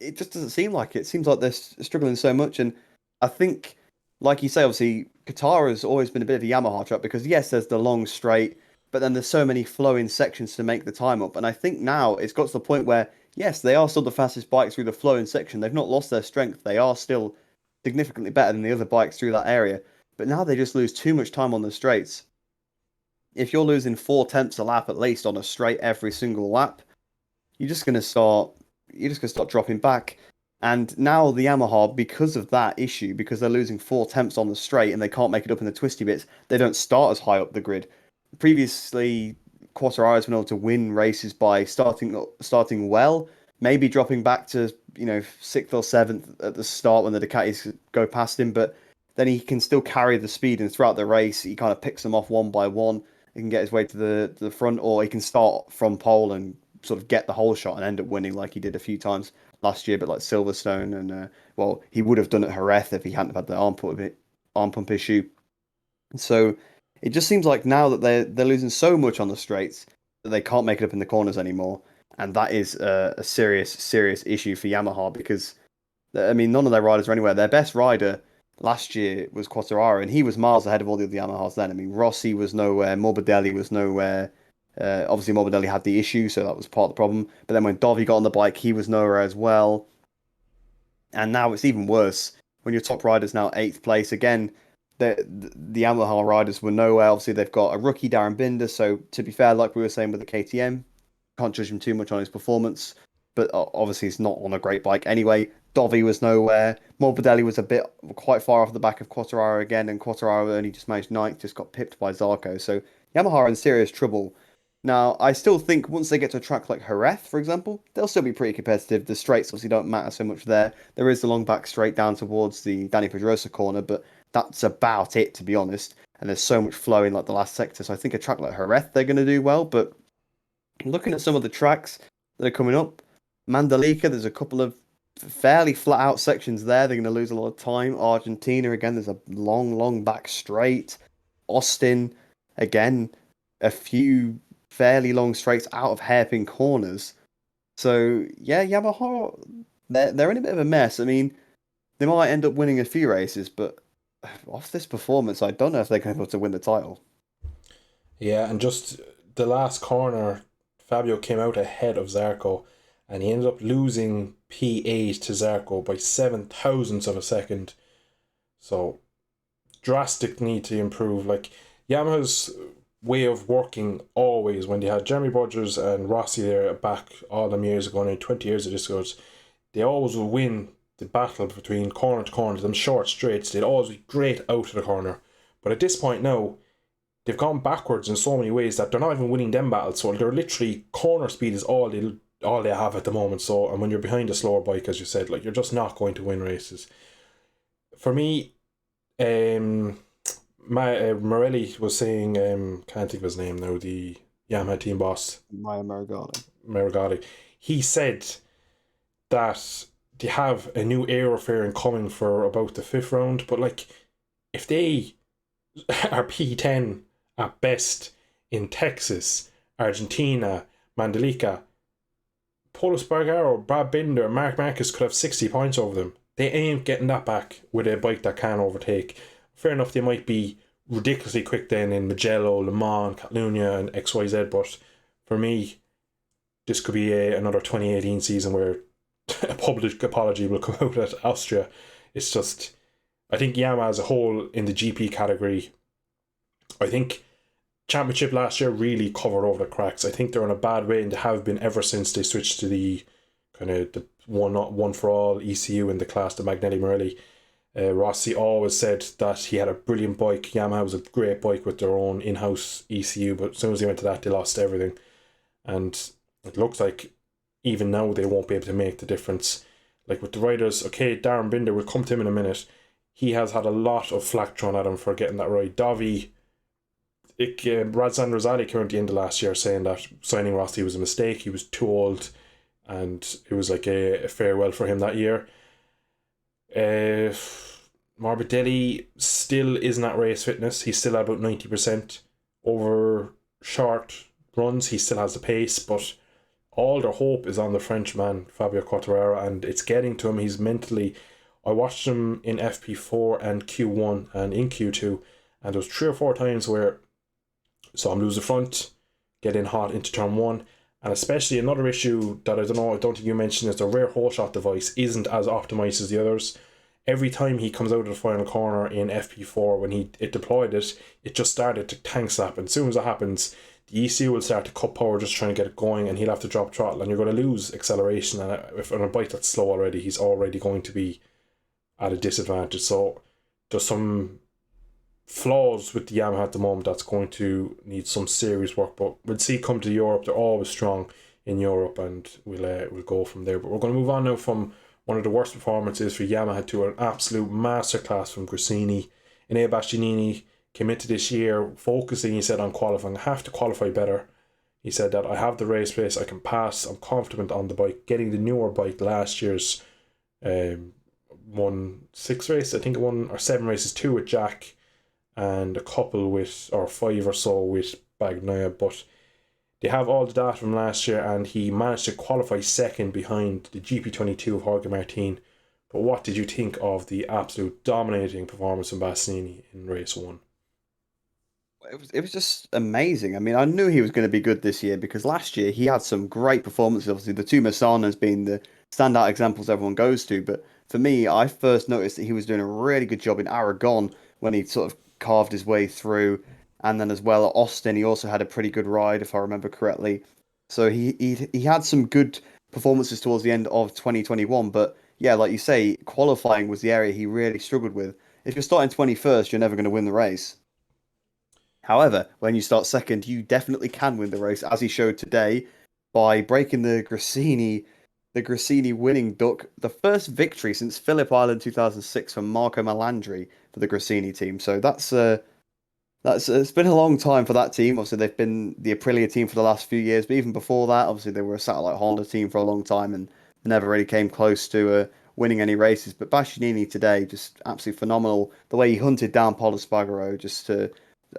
it just doesn't seem like it. It seems like they're struggling so much. And I think, like you say, obviously, Qatar has always been a bit of a Yamaha track because, yes, there's the long straight, but then there's so many flowing sections to make the time up. And I think now it's got to the point where, yes, they are still the fastest bike through the flowing section. They've not lost their strength. They are still significantly better than the other bikes through that area. But now they just lose too much time on the straights. If you're losing 4 tenths a lap at least on a straight every single lap, you're just going to start dropping back. And now the Yamaha, because of that issue, because they're losing 4 tenths on the straight and they can't make it up in the twisty bits, they don't start as high up the grid. Previously, Quartararo has been able to win races by starting well, maybe dropping back to, you know, 6th or 7th at the start when the Ducatis go past him, but then he can still carry the speed, and throughout the race he kind of picks them off one by one. He can get his way to the front, or he can start from pole and sort of get the whole shot and end up winning like he did a few times last year, but like Silverstone and well, he would have done it at Jerez if he hadn't have had the arm pump issue. So it just seems like now that they're losing so much on the straights that they can't make it up in the corners anymore, and that is a serious issue for Yamaha because I mean none of their riders are anywhere. Their best rider last year was Quartararo, and he was miles ahead of all the other Yamahas then. I mean Rossi was nowhere, Morbidelli was nowhere. Obviously Morbidelli had the issue, so that was part of the problem. But then when Dovi got on the bike, he was nowhere as well. And now it's even worse when your top rider's now 8th place again. The Yamaha riders were nowhere. Obviously, they've got a rookie, Darren Binder. So, to be fair, like we were saying with the KTM, can't judge him too much on his performance. But obviously, he's not on a great bike anyway. Dovi was nowhere. Morbidelli was quite far off the back of Quartararo again, and Quartararo only just managed 9th, just got pipped by Zarco. So, Yamaha are in serious trouble. Now, I still think once they get to a track like Jerez, for example, they'll still be pretty competitive. The straights obviously don't matter so much there. There is the long back straight down towards the Dani Pedrosa corner, but that's about it, to be honest. And there's so much flow in like the last sector. So I think a track like Jerez, they're going to do well. But looking at some of the tracks that are coming up, Mandalika, there's a couple of fairly flat out sections there. They're going to lose a lot of time. Argentina, again, there's a long back straight. Austin, again, a few fairly long straights out of hairpin corners. So yeah, Yamaha, they're in a bit of a mess. I mean, they might end up winning a few races, but off this performance, I don't know if they're going to be able to win the title. Yeah, and just the last corner, Fabio came out ahead of Zarco, and he ended up losing P8 to Zarco by 7 thousandths of a second. So drastic need to improve. Like Yamaha's way of working always, when they had Jeremy Rogers and Rossi there back all them years ago, 20 years of this goes, they always will win the battle between corner to corner, them short straights. They'd always be great out of the corner. But at this point now, they've gone backwards in so many ways that they're not even winning them battles. So they're literally, corner speed is all they have at the moment. So, and when you're behind a slower bike, as you said, like, you're just not going to win races. For me, Morelli was saying, can't think of his name now, the Yamaha team boss, Maya Marigati. He said that they have a new aerofairing coming for about the 5th round, but like, if they are P10 at best in Texas, Argentina, Mandalika, Polo Spargaro, Brad Binder, Mark Marquez could have 60 points over them. They ain't getting that back with a bike that can overtake. Fair enough, they might be ridiculously quick then in Mugello, Le Mans, Catalunya and XYZ, but for me, this could be another 2018 season where a public apology will come out at Austria. It's just, I think Yamaha as a whole in the GP category, I think Championship last year really covered over the cracks. I think they're in a bad way, and they have been ever since they switched to the kind of the one for all ECU in the class, the Magnelli Morelli. Rossi always said that he had a brilliant bike. Yamaha was a great bike with their own in-house ECU, but as soon as they went to that, they lost everything. And it looks like even now they won't be able to make the difference. Like with the riders, okay, Darren Binder, we'll come to him in a minute. He has had a lot of flack thrown at him for getting that right. Dovi, Razvan Rosali came at the end of last year saying that signing Rossi was a mistake. He was too old, and it was like a farewell for him that year. Morbidelli still isn't at race fitness. He's still at about 90%. Over short runs, he still has the pace, but all their hope is on the Frenchman, Fabio Quartararo, and it's getting to him. He's mentally... I watched him in FP4 and Q1 and in Q2, and there was 3 or 4 times where I saw him lose the front, get in hot into turn 1, and especially another issue that I don't think you mentioned is the rear hole shot device isn't as optimized as the others. Every time he comes out of the final corner in FP4, when it deployed it, it just started to tank slap, and as soon as that happens, the ECU will start to cut power just trying to get it going, and he'll have to drop throttle, and you're going to lose acceleration. And if on a bike that's slow already, he's already going to be at a disadvantage. So there's some flaws with the Yamaha at the moment that's going to need some serious work. But we'll see come to Europe. They're always strong in Europe, and we'll go from there. But we're going to move on now from one of the worst performances for Yamaha to an absolute masterclass from Gresini. Enea Bastianini came into this year focusing, he said, on qualifying. I have to qualify better. He said that I have the race pace, I can pass, I'm confident on the bike. Getting the newer bike last year's won 6 races, I think it won, or 7 races, 2 with Jack and a couple with, or 5 or so with Bagnaia, but they have all the data from last year, and he managed to qualify second behind the GP22 of Jorge Martin. But what did you think of the absolute dominating performance from Bastianini in race 1? It was just amazing. I mean, I knew he was going to be good this year because last year he had some great performances. Obviously, the two Missanas being the standout examples everyone goes to. But for me, I first noticed that he was doing a really good job in Aragon when he sort of carved his way through. And then as well at Austin, he also had a pretty good ride, if I remember correctly. So he had some good performances towards the end of 2021. But yeah, like you say, qualifying was the area he really struggled with. If you're starting 21st, you're never going to win the race. However, when you start second, you definitely can win the race, as he showed today by breaking the Gresini winning duck, the first victory since Phillip Island 2006 from Marco Melandri for the Gresini team. So that's it's been a long time for that team. Obviously, they've been the Aprilia team for the last few years, but even before that, obviously they were a satellite Honda team for a long time and never really came close to winning any races. But Bastianini today, just absolutely phenomenal. The way he hunted down Polo Spargaro just to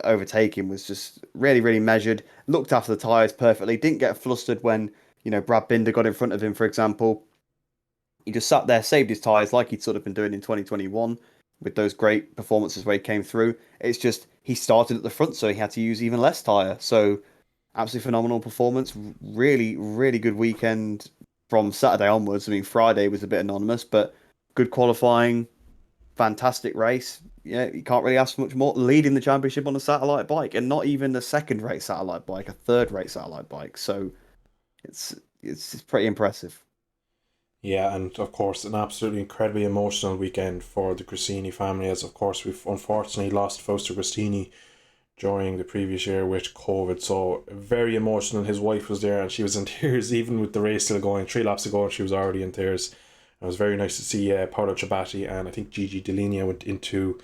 overtake him was just really, really measured. Looked after the tyres perfectly. Didn't get flustered when Brad Binder got in front of him, for example. He just sat there, saved his tyres like he'd sort of been doing in 2021 with those great performances where he came through. It's just he started at the front, so he had to use even less tyre. So absolutely phenomenal performance. Really, really good weekend from Saturday onwards. I mean, Friday was a bit anonymous, but good qualifying, fantastic race. Yeah, you can't really ask for much more. Leading the championship on a satellite bike, and not even a second-rate satellite bike, a third-rate satellite bike. So it's it's pretty impressive. Yeah, and of course, an absolutely incredibly emotional weekend for the Gresini family, as of course we've unfortunately lost Fausto Gresini during the previous year with COVID. So very emotional. His wife was there and she was in tears, even with the race still going. 3 laps to go and she was already in tears. It was very nice to see Paolo Ciabatti and I think Gigi Delinea went into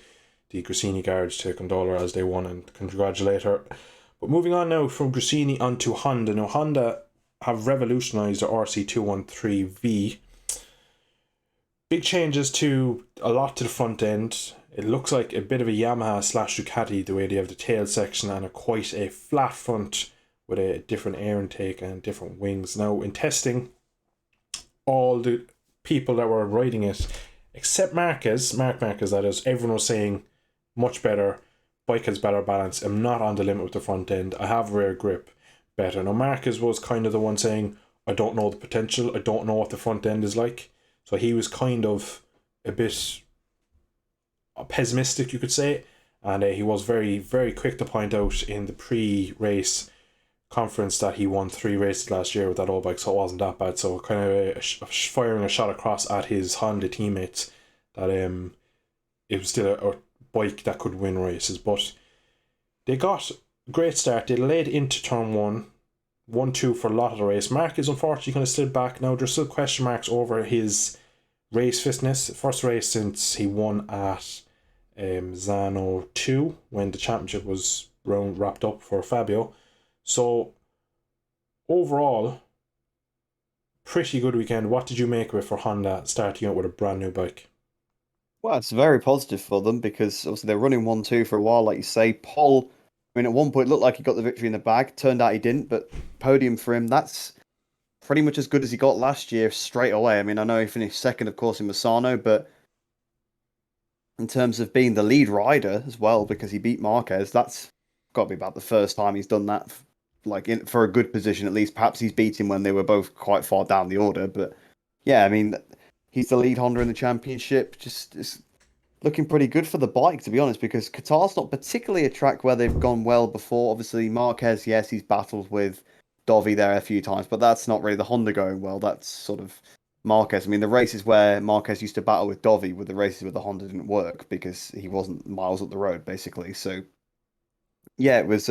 the Gresini garage to condole her as they won and congratulate her. But moving on now from Gresini onto Honda. Now Honda have revolutionised their RC213V. Big changes to a lot to the front end. It looks like a bit of a Yamaha slash Ducati, the way they have the tail section and quite a flat front with a different air intake and different wings. Now in testing, all the people that were riding it, except Mark Marquez that is, everyone was saying much better, bike has better balance, I'm not on the limit with the front end, I have rear grip better. Now Marquez was kind of the one saying, I don't know the potential, I don't know what the front end is like. So he was kind of a bit pessimistic, you could say, and he was very, very quick to point out in the pre-race conference that he won 3 races last year with that old bike, so it wasn't that bad. So kind of firing a shot across at his Honda teammates that it was still a bike that could win races. But they got a great start. They led into turn 1-2 for a lot of the race. Mark is unfortunately kind of stood back. Now there's still question marks over his race fitness. First race since he won at Zano 2 when the championship was wrapped up for Fabio. So overall, pretty good weekend. What did you make of it for Honda starting out with a brand new bike? Well, it's very positive for them because obviously they're running 1-2 for a while, like you say. Paul, I mean, at one point it looked like he got the victory in the bag. Turned out he didn't, but podium for him, that's pretty much as good as he got last year straight away. I mean, I know he finished second, of course, in Misano, but in terms of being the lead rider as well, because he beat Marquez, that's got to be about the first time he's done that, like for a good position at least. Perhaps he's beaten when they were both quite far down the order, but yeah, I mean, he's the lead Honda in the championship. Just it's looking pretty good for the bike, to be honest, because Qatar's not particularly a track where they've gone well before. Obviously, Marquez, yes, he's battled with Dovi there a few times, but that's not really the Honda going well. That's sort of Marquez. I mean, the races where Marquez used to battle with Dovi were the races where the Honda didn't work because he wasn't miles up the road, basically. So yeah, it was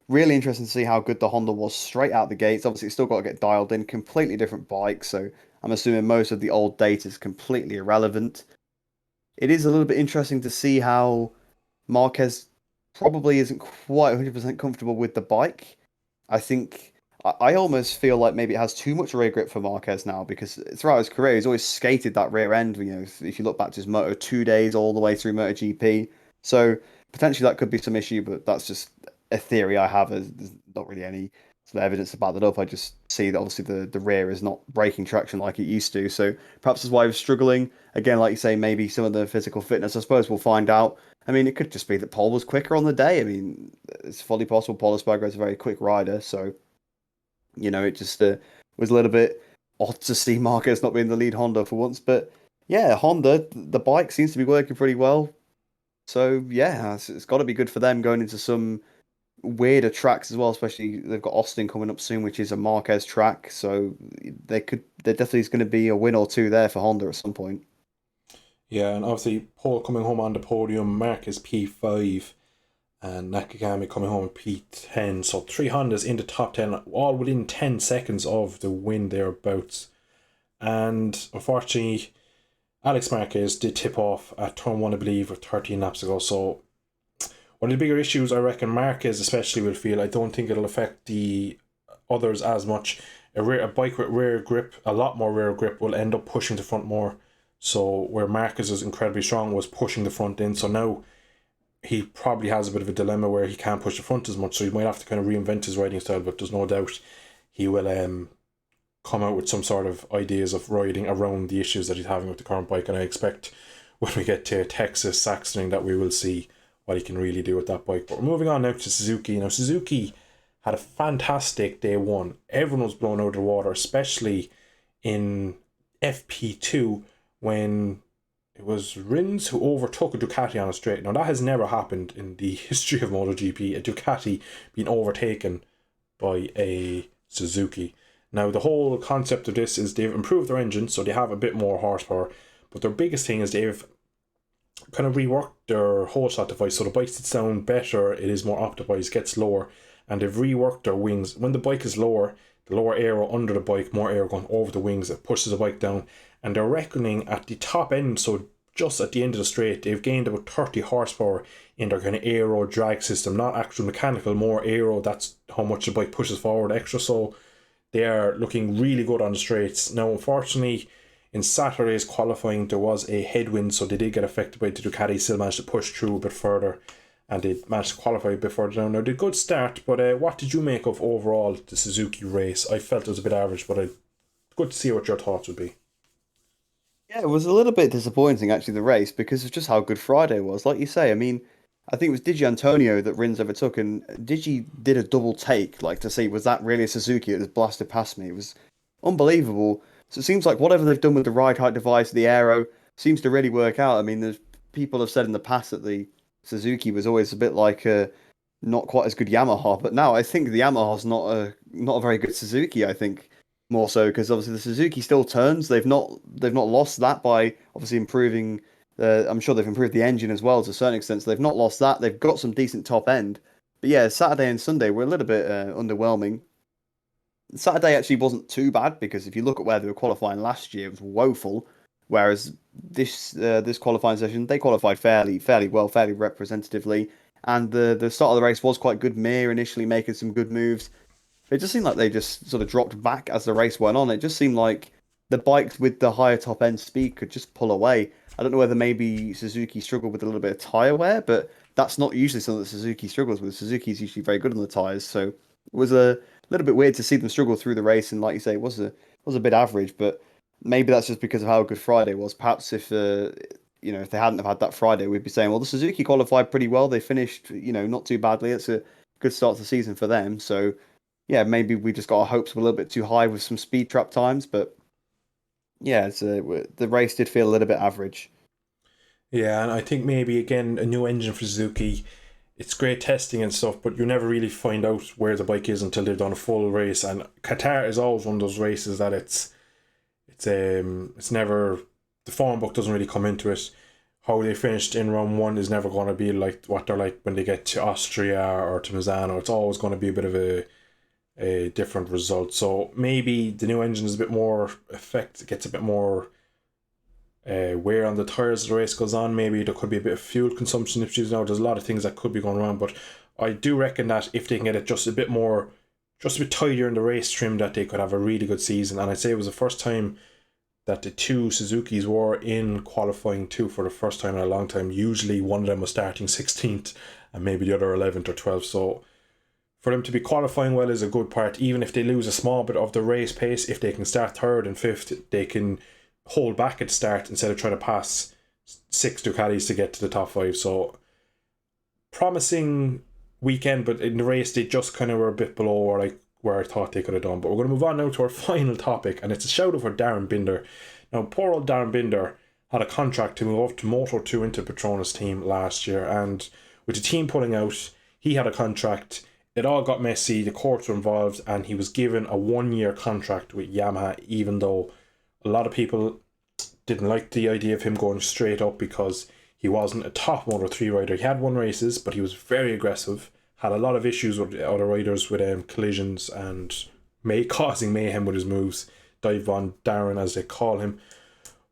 really interesting to see how good the Honda was straight out the gates. Obviously, it's still got to get dialed in. Completely different bike, so I'm assuming most of the old data is completely irrelevant. It is a little bit interesting to see how Marquez probably isn't quite 100% comfortable with the bike. I think I almost feel like maybe it has too much rear grip for Marquez now because throughout his career he's always skated that rear end. You know, if you look back to his Moto2 days all the way through MotoGP, so potentially that could be some issue. But that's just a theory I have. There's not really any sort of evidence to back that up. I just see that obviously the rear is not breaking traction like it used to. So perhaps that's why he was struggling. Again, like you say, maybe some of the physical fitness. I suppose we'll find out. I mean, it could just be that Paul was quicker on the day. I mean, it's fully possible. Paul Espargaro is a very quick rider, so it just was a little bit odd to see Marquez not being the lead Honda for once. But yeah, Honda, the bike seems to be working pretty well. So yeah, it's got to be good for them going into some weirder tracks as well. Especially they've got Austin coming up soon, which is a Marquez track. So there definitely is going to be a win or two there for Honda at some point. Yeah, and obviously Paul coming home on the podium, Marquez P5, and Nakagami coming home at P10. So 3 Hondas in the top 10, all within 10 seconds of the win thereabouts. And unfortunately, Alex Marquez did tip off at turn 1, I believe, with 13 laps ago. So one of the bigger issues, I reckon, Marquez especially will feel, I don't think it'll affect the others as much. A bike with rear grip, a lot more rear grip, will end up pushing the front more. So where Marquez is incredibly strong was pushing the front in. So now he probably has a bit of a dilemma where he can't push the front as much. So he might have to kind of reinvent his riding style. But there's no doubt he will come out with some sort of ideas of riding around the issues that he's having with the current bike. And I expect when we get to Texas Saxoning that we will see what he can really do with that bike. But we're moving on now to Suzuki. Now Suzuki had a fantastic day one. Everyone was blown out of the water, especially in FP2 when it was Rins who overtook a Ducati on a straight. Now that has never happened in the history of MotoGP, a Ducati being overtaken by a Suzuki. Now the whole concept of this is they've improved their engine, so they have a bit more horsepower, but their biggest thing is they've kind of reworked their whole shot device, so the bike sits down better, it is more optimized, gets lower, and they've reworked their wings. When the bike is lower, the lower aero under the bike, more aero going over the wings, it pushes the bike down. And they're reckoning at the top end, so just at the end of the straight, they've gained about 30 horsepower in their kind of aero drag system, not actual mechanical, more aero. That's how much the bike pushes forward extra. So they are looking really good on the straights. Now, unfortunately, in Saturday's qualifying, there was a headwind, so they did get affected by the Ducati, still managed to push through a bit further, and they managed to qualify a bit further down. Now, they did a good start, but what did you make of overall the Suzuki race? I felt it was a bit average, but good to see what your thoughts would be. Yeah, it was a little bit disappointing actually, the race, because of just how good Friday was. Like you say, I mean, I think it was Digi Antonio that Rins overtook, and Digi did a double take, like to see, was that really a Suzuki that was blasted past me? It was unbelievable. So it seems like whatever they've done with the ride height device, the aero, seems to really work out. I mean, there's people have said in the past that the Suzuki was always a bit like a not quite as good Yamaha, but now I think the Yamaha's not a very good Suzuki, I think. More so because obviously the Suzuki still turns. They've not lost that by obviously improving. I'm sure they've improved the engine as well to a certain extent. So they've not lost that. They've got some decent top end. But yeah, Saturday and Sunday were a little bit underwhelming. Saturday actually wasn't too bad because if you look at where they were qualifying last year, it was woeful. Whereas this qualifying session, they qualified fairly well, fairly representatively, and the start of the race was quite good. Mir initially making some good moves. It just seemed like they just sort of dropped back as the race went on. It just seemed like the bikes with the higher top end speed could just pull away. I don't know whether maybe Suzuki struggled with a little bit of tyre wear, but that's not usually something that Suzuki struggles with. Suzuki's usually very good on the tyres, so it was a little bit weird to see them struggle through the race. And like you say, it was a bit average, but maybe that's just because of how good Friday was. Perhaps if if they hadn't have had that Friday, we'd be saying, well, the Suzuki qualified pretty well. They finished, not too badly. It's a good start to the season for them. So yeah, maybe we just got our hopes a little bit too high with some speed trap times, but yeah, the race did feel a little bit average. Yeah, and I think maybe again a new engine for Suzuki. It's great testing and stuff, but you never really find out where the bike is until they've done a full race. And Qatar is always one of those races that it's It's never, the form book doesn't really come into it. How they finished in round one is never going to be like what they're like when they get to Austria or to Misano. It's always going to be a bit of a different result. So maybe the new engine is a bit more effect, gets a bit more wear on the tires as the race goes on. Maybe there could be a bit of fuel consumption issues now. There's a lot of things that could be going wrong, but I do reckon that if they can get it just a bit tidier in the race trim, that they could have a really good season. And I'd say it was the first time that the two Suzukis were in qualifying too for the first time in a long time. Usually one of them was starting 16th and maybe the other 11th or 12th. So for them to be qualifying well is a good part. Even if they lose a small bit of the race pace, if they can start third and fifth, they can hold back at the start instead of trying to pass 6 Ducatis to get to the top 5. So promising weekend, but in the race they just kind of were a bit below where I thought they could have done. But we're going to move on now to our final topic, and it's a shout out for Darren Binder. Now, poor old Darren Binder had a contract to move up to Moto2 into Petronas team last year, and with the team pulling out, he had a contract. It all got messy, the courts were involved, and he was given a 1-year contract with Yamaha, even though a lot of people didn't like the idea of him going straight up because he wasn't a top Moto3 rider. He had won races, but he was very aggressive, had a lot of issues with other riders with collisions and causing mayhem with his moves. Dive on Darren, as they call him.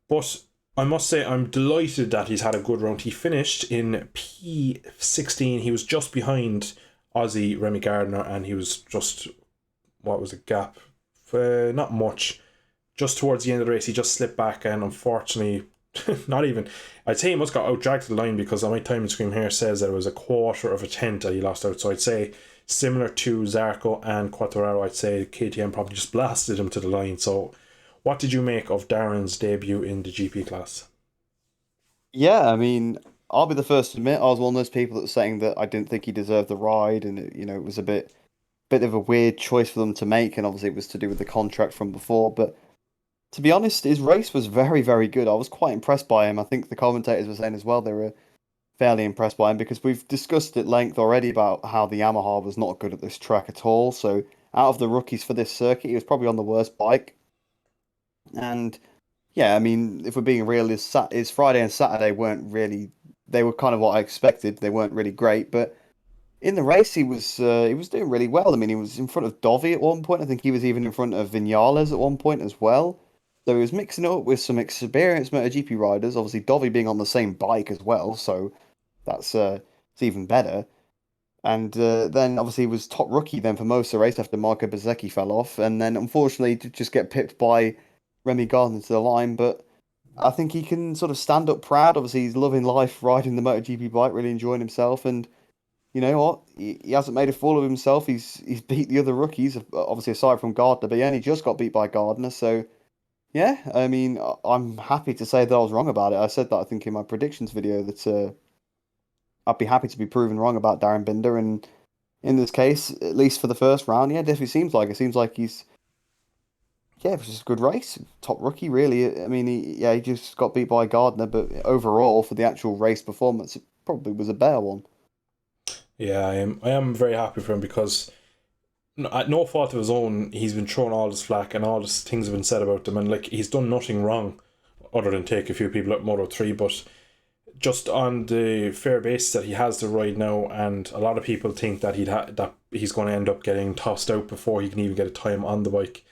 But I must say, I'm delighted that he's had a good round. He finished in P16. He was just behind Aussie Remy Gardner, and he was just, what was the gap? Not much. Just towards the end of the race, he just slipped back, and unfortunately, not even, I'd say he must got out dragged to the line, because on my timing screen here says that it was a quarter of a tenth that he lost out. So I'd say similar to Zarco and Quartararo, I'd say KTM probably just blasted him to the line. So what did you make of Darren's debut in the GP class? Yeah, I mean, I'll be the first to admit I was one of those people that was saying that I didn't think he deserved the ride, and it was a bit of a weird choice for them to make, and obviously it was to do with the contract from before. But to be honest, his race was very, very good. I was quite impressed by him. I think the commentators were saying as well they were fairly impressed by him, because we've discussed at length already about how the Yamaha was not good at this track at all. So out of the rookies for this circuit, he was probably on the worst bike. And yeah, I mean, if we're being real, his Friday and Saturday weren't really. They were kind of what I expected. They weren't really great, but in the race he was doing really well. I mean, he was in front of Dovi at one point. I think he was even in front of Vinales at one point as well. So he was mixing it up with some experienced MotoGP riders. Obviously, Dovi being on the same bike as well, so that's it's even better. And then obviously he was top rookie then for most of the race after Marco Bezzecchi fell off, and then unfortunately to just get pipped by Remy Gardner to the line. But I think he can sort of stand up proud. Obviously, he's loving life, riding the MotoGP bike, really enjoying himself. And you know what? He hasn't made a fool of himself. He's beat the other rookies, obviously aside from Gardner, but he only just got beat by Gardner. So yeah, I mean, I'm happy to say that I was wrong about it. I said that I think in my predictions video that I'd be happy to be proven wrong about Darren Binder, and in this case, at least for the first round, yeah, it definitely seems like it. Seems like he's yeah, it was just a good race. Top rookie, really. I mean, he just got beat by Gardner, but overall, for the actual race performance, it probably was a better one. Yeah, I am very happy for him, because at no fault of his own, he's been thrown all this flack and all this things have been said about him, and like, he's done nothing wrong other than take a few people at Moto 3, but just on the fair basis that he has the ride now, and a lot of people think that that he's going to end up getting tossed out before he can even get a time on the bike,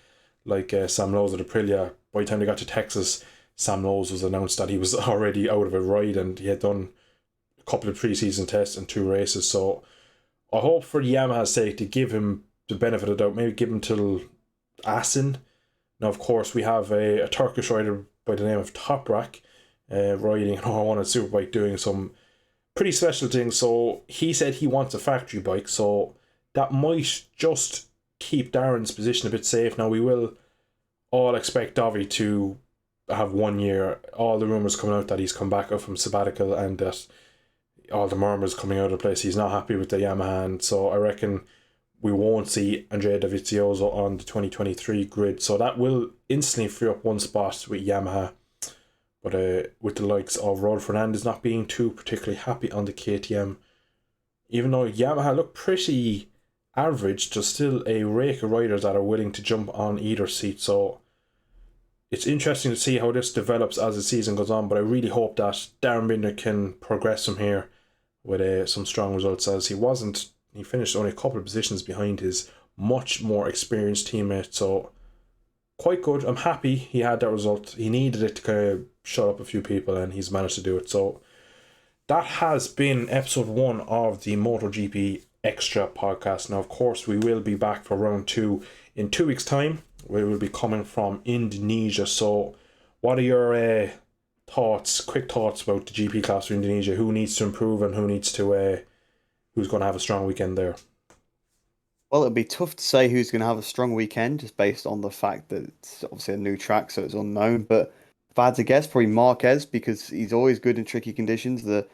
like Sam Lowe's at Aprilia. By the time they got to Texas, Sam Lowe's was announced that he was already out of a ride, and he had done a couple of pre-season tests and 2 races. So I hope for the Yamaha's sake to give him the benefit of the doubt, maybe give him till Assen. Now, of course, we have a Turkish rider by the name of Toprak riding an R1 Superbike, doing some pretty special things. So he said he wants a factory bike, so that might just keep Darren's position a bit safe. Now, we will all expect Dovi to have 1 year. All the rumours coming out that he's come back up from sabbatical, and that all the murmurs coming out of the place, he's not happy with the Yamaha, and so I reckon we won't see Andrea Dovizioso on the 2023 grid. So that will instantly free up one spot with Yamaha. But with the likes of Raul Fernandez not being too particularly happy on the KTM, even though Yamaha look pretty average, there's still a rake of riders that are willing to jump on either seat. So it's interesting to see how this develops as the season goes on, but I really hope that Darren Binder can progress from here with some strong results, as he finished only a couple of positions behind his much more experienced teammate, so quite good. I'm happy he had that result. He needed it to kind of shut up a few people, and he's managed to do it. So that has been episode 1 of the Motogp Xtra podcast. Now, of course, we will be back for round 2 in 2 weeks' time. We will be coming from Indonesia. So what are your quick thoughts about the GP class for Indonesia? Who needs to improve and who's going to have a strong weekend there? Well, it'd be tough to say who's going to have a strong weekend just based on the fact that it's obviously a new track, so it's unknown. But if I had to guess, probably Marquez, because he's always good in tricky conditions. The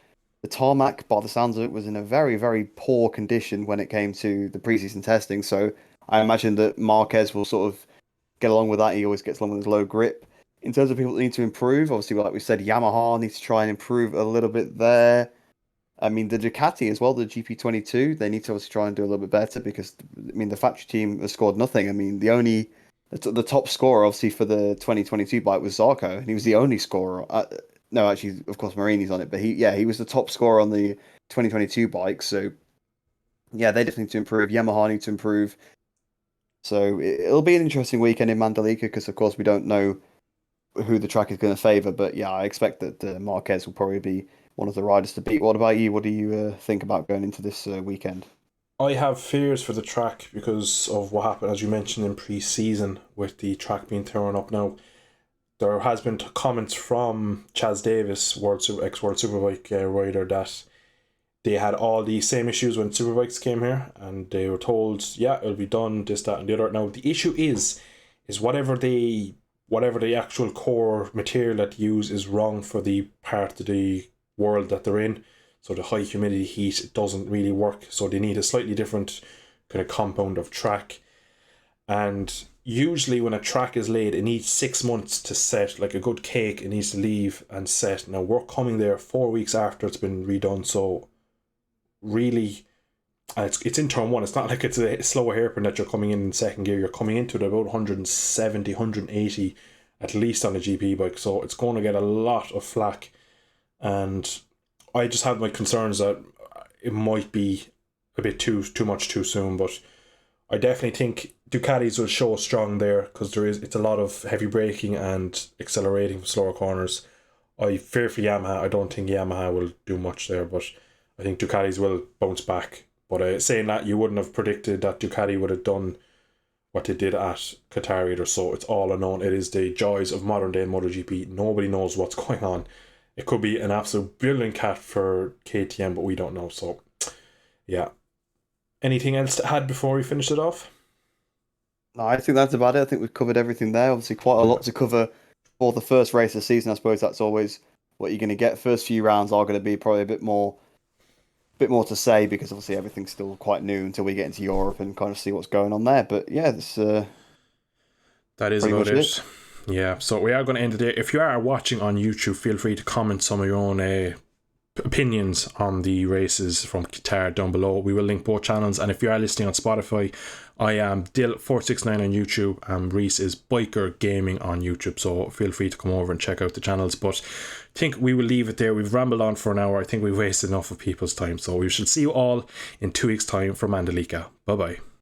tarmac, by the sounds of it, was in a very, very poor condition when it came to the preseason testing. So I imagine that Marquez will sort of get along with that. He always gets along with his low grip. In terms of people that need to improve, obviously, like we said, Yamaha needs to try and improve a little bit there. I mean, the Ducati as well, the GP22, they need to obviously try and do a little bit better because, I mean, the factory team has scored nothing. I mean, the top scorer, obviously, for the 2022 bike was Zarco, and he was the only scorer. No, actually, of course, Marini's on it, but he was the top scorer on the 2022 bike. So, yeah, they definitely need to improve. Yamaha need to improve. So it'll be an interesting weekend in Mandalika because, of course, we don't know who the track is going to favour. But yeah, I expect that Marquez will probably be one of the riders to beat. What about you? What do you think about going into this weekend? I have fears for the track because of what happened, as you mentioned, in pre-season with the track being torn up. Now, there has been comments from Chaz Davis, ex-World Superbike rider, that they had all the same issues when Superbikes came here, and they were told, yeah, it'll be done, this, that, and the other. Now, the issue is whatever the actual core material that you use is wrong for the part of the world that they're in. So the high humidity heat, it doesn't really work. So they need a slightly different kind of compound of track. And usually when a track is laid, it needs 6 months to set. Like a good cake, it needs to leave and set. Now we're coming there 4 weeks after it's been redone. So really, it's in turn 1. It's not like it's a slower hairpin that you're coming in second gear. You're coming into it about 170, 180 at least on a GP bike. So it's going to get a lot of flack. And I just have my concerns that it might be a bit too much too soon, but I definitely think Ducatis will show strong there because it's a lot of heavy braking and accelerating from slower corners. I fear for Yamaha. I don't think Yamaha will do much there, but I think Ducatis will bounce back. But saying that, you wouldn't have predicted that Ducati would have done what they did at Qatar either, so it's all unknown. It is the joys of modern day MotoGP. Nobody knows what's going on. It could be an absolute brilliant cat for KTM, but we don't know. So, yeah. Anything else to add before we finish it off? No, I think that's about it. I think we've covered everything there. Obviously, quite a lot to cover for the first race of the season. I suppose that's always what you're going to get. First few rounds are going to be probably a bit more to say because obviously everything's still quite new until we get into Europe and kind of see what's going on there. But yeah, that is about it. Yeah, so we are going to end it there. If you are watching on YouTube, feel free to comment some of your own opinions on the races from Qatar down below. We will link both channels, and if you are listening on Spotify, I am Dill469 on YouTube and Rhys is Biker Gaming on YouTube, so feel free to come over and check out the channels. But I think we will leave it there. We've rambled on for an hour. I think we've wasted enough of people's time, so we shall see you all in 2 weeks time for Mandalika. Bye bye.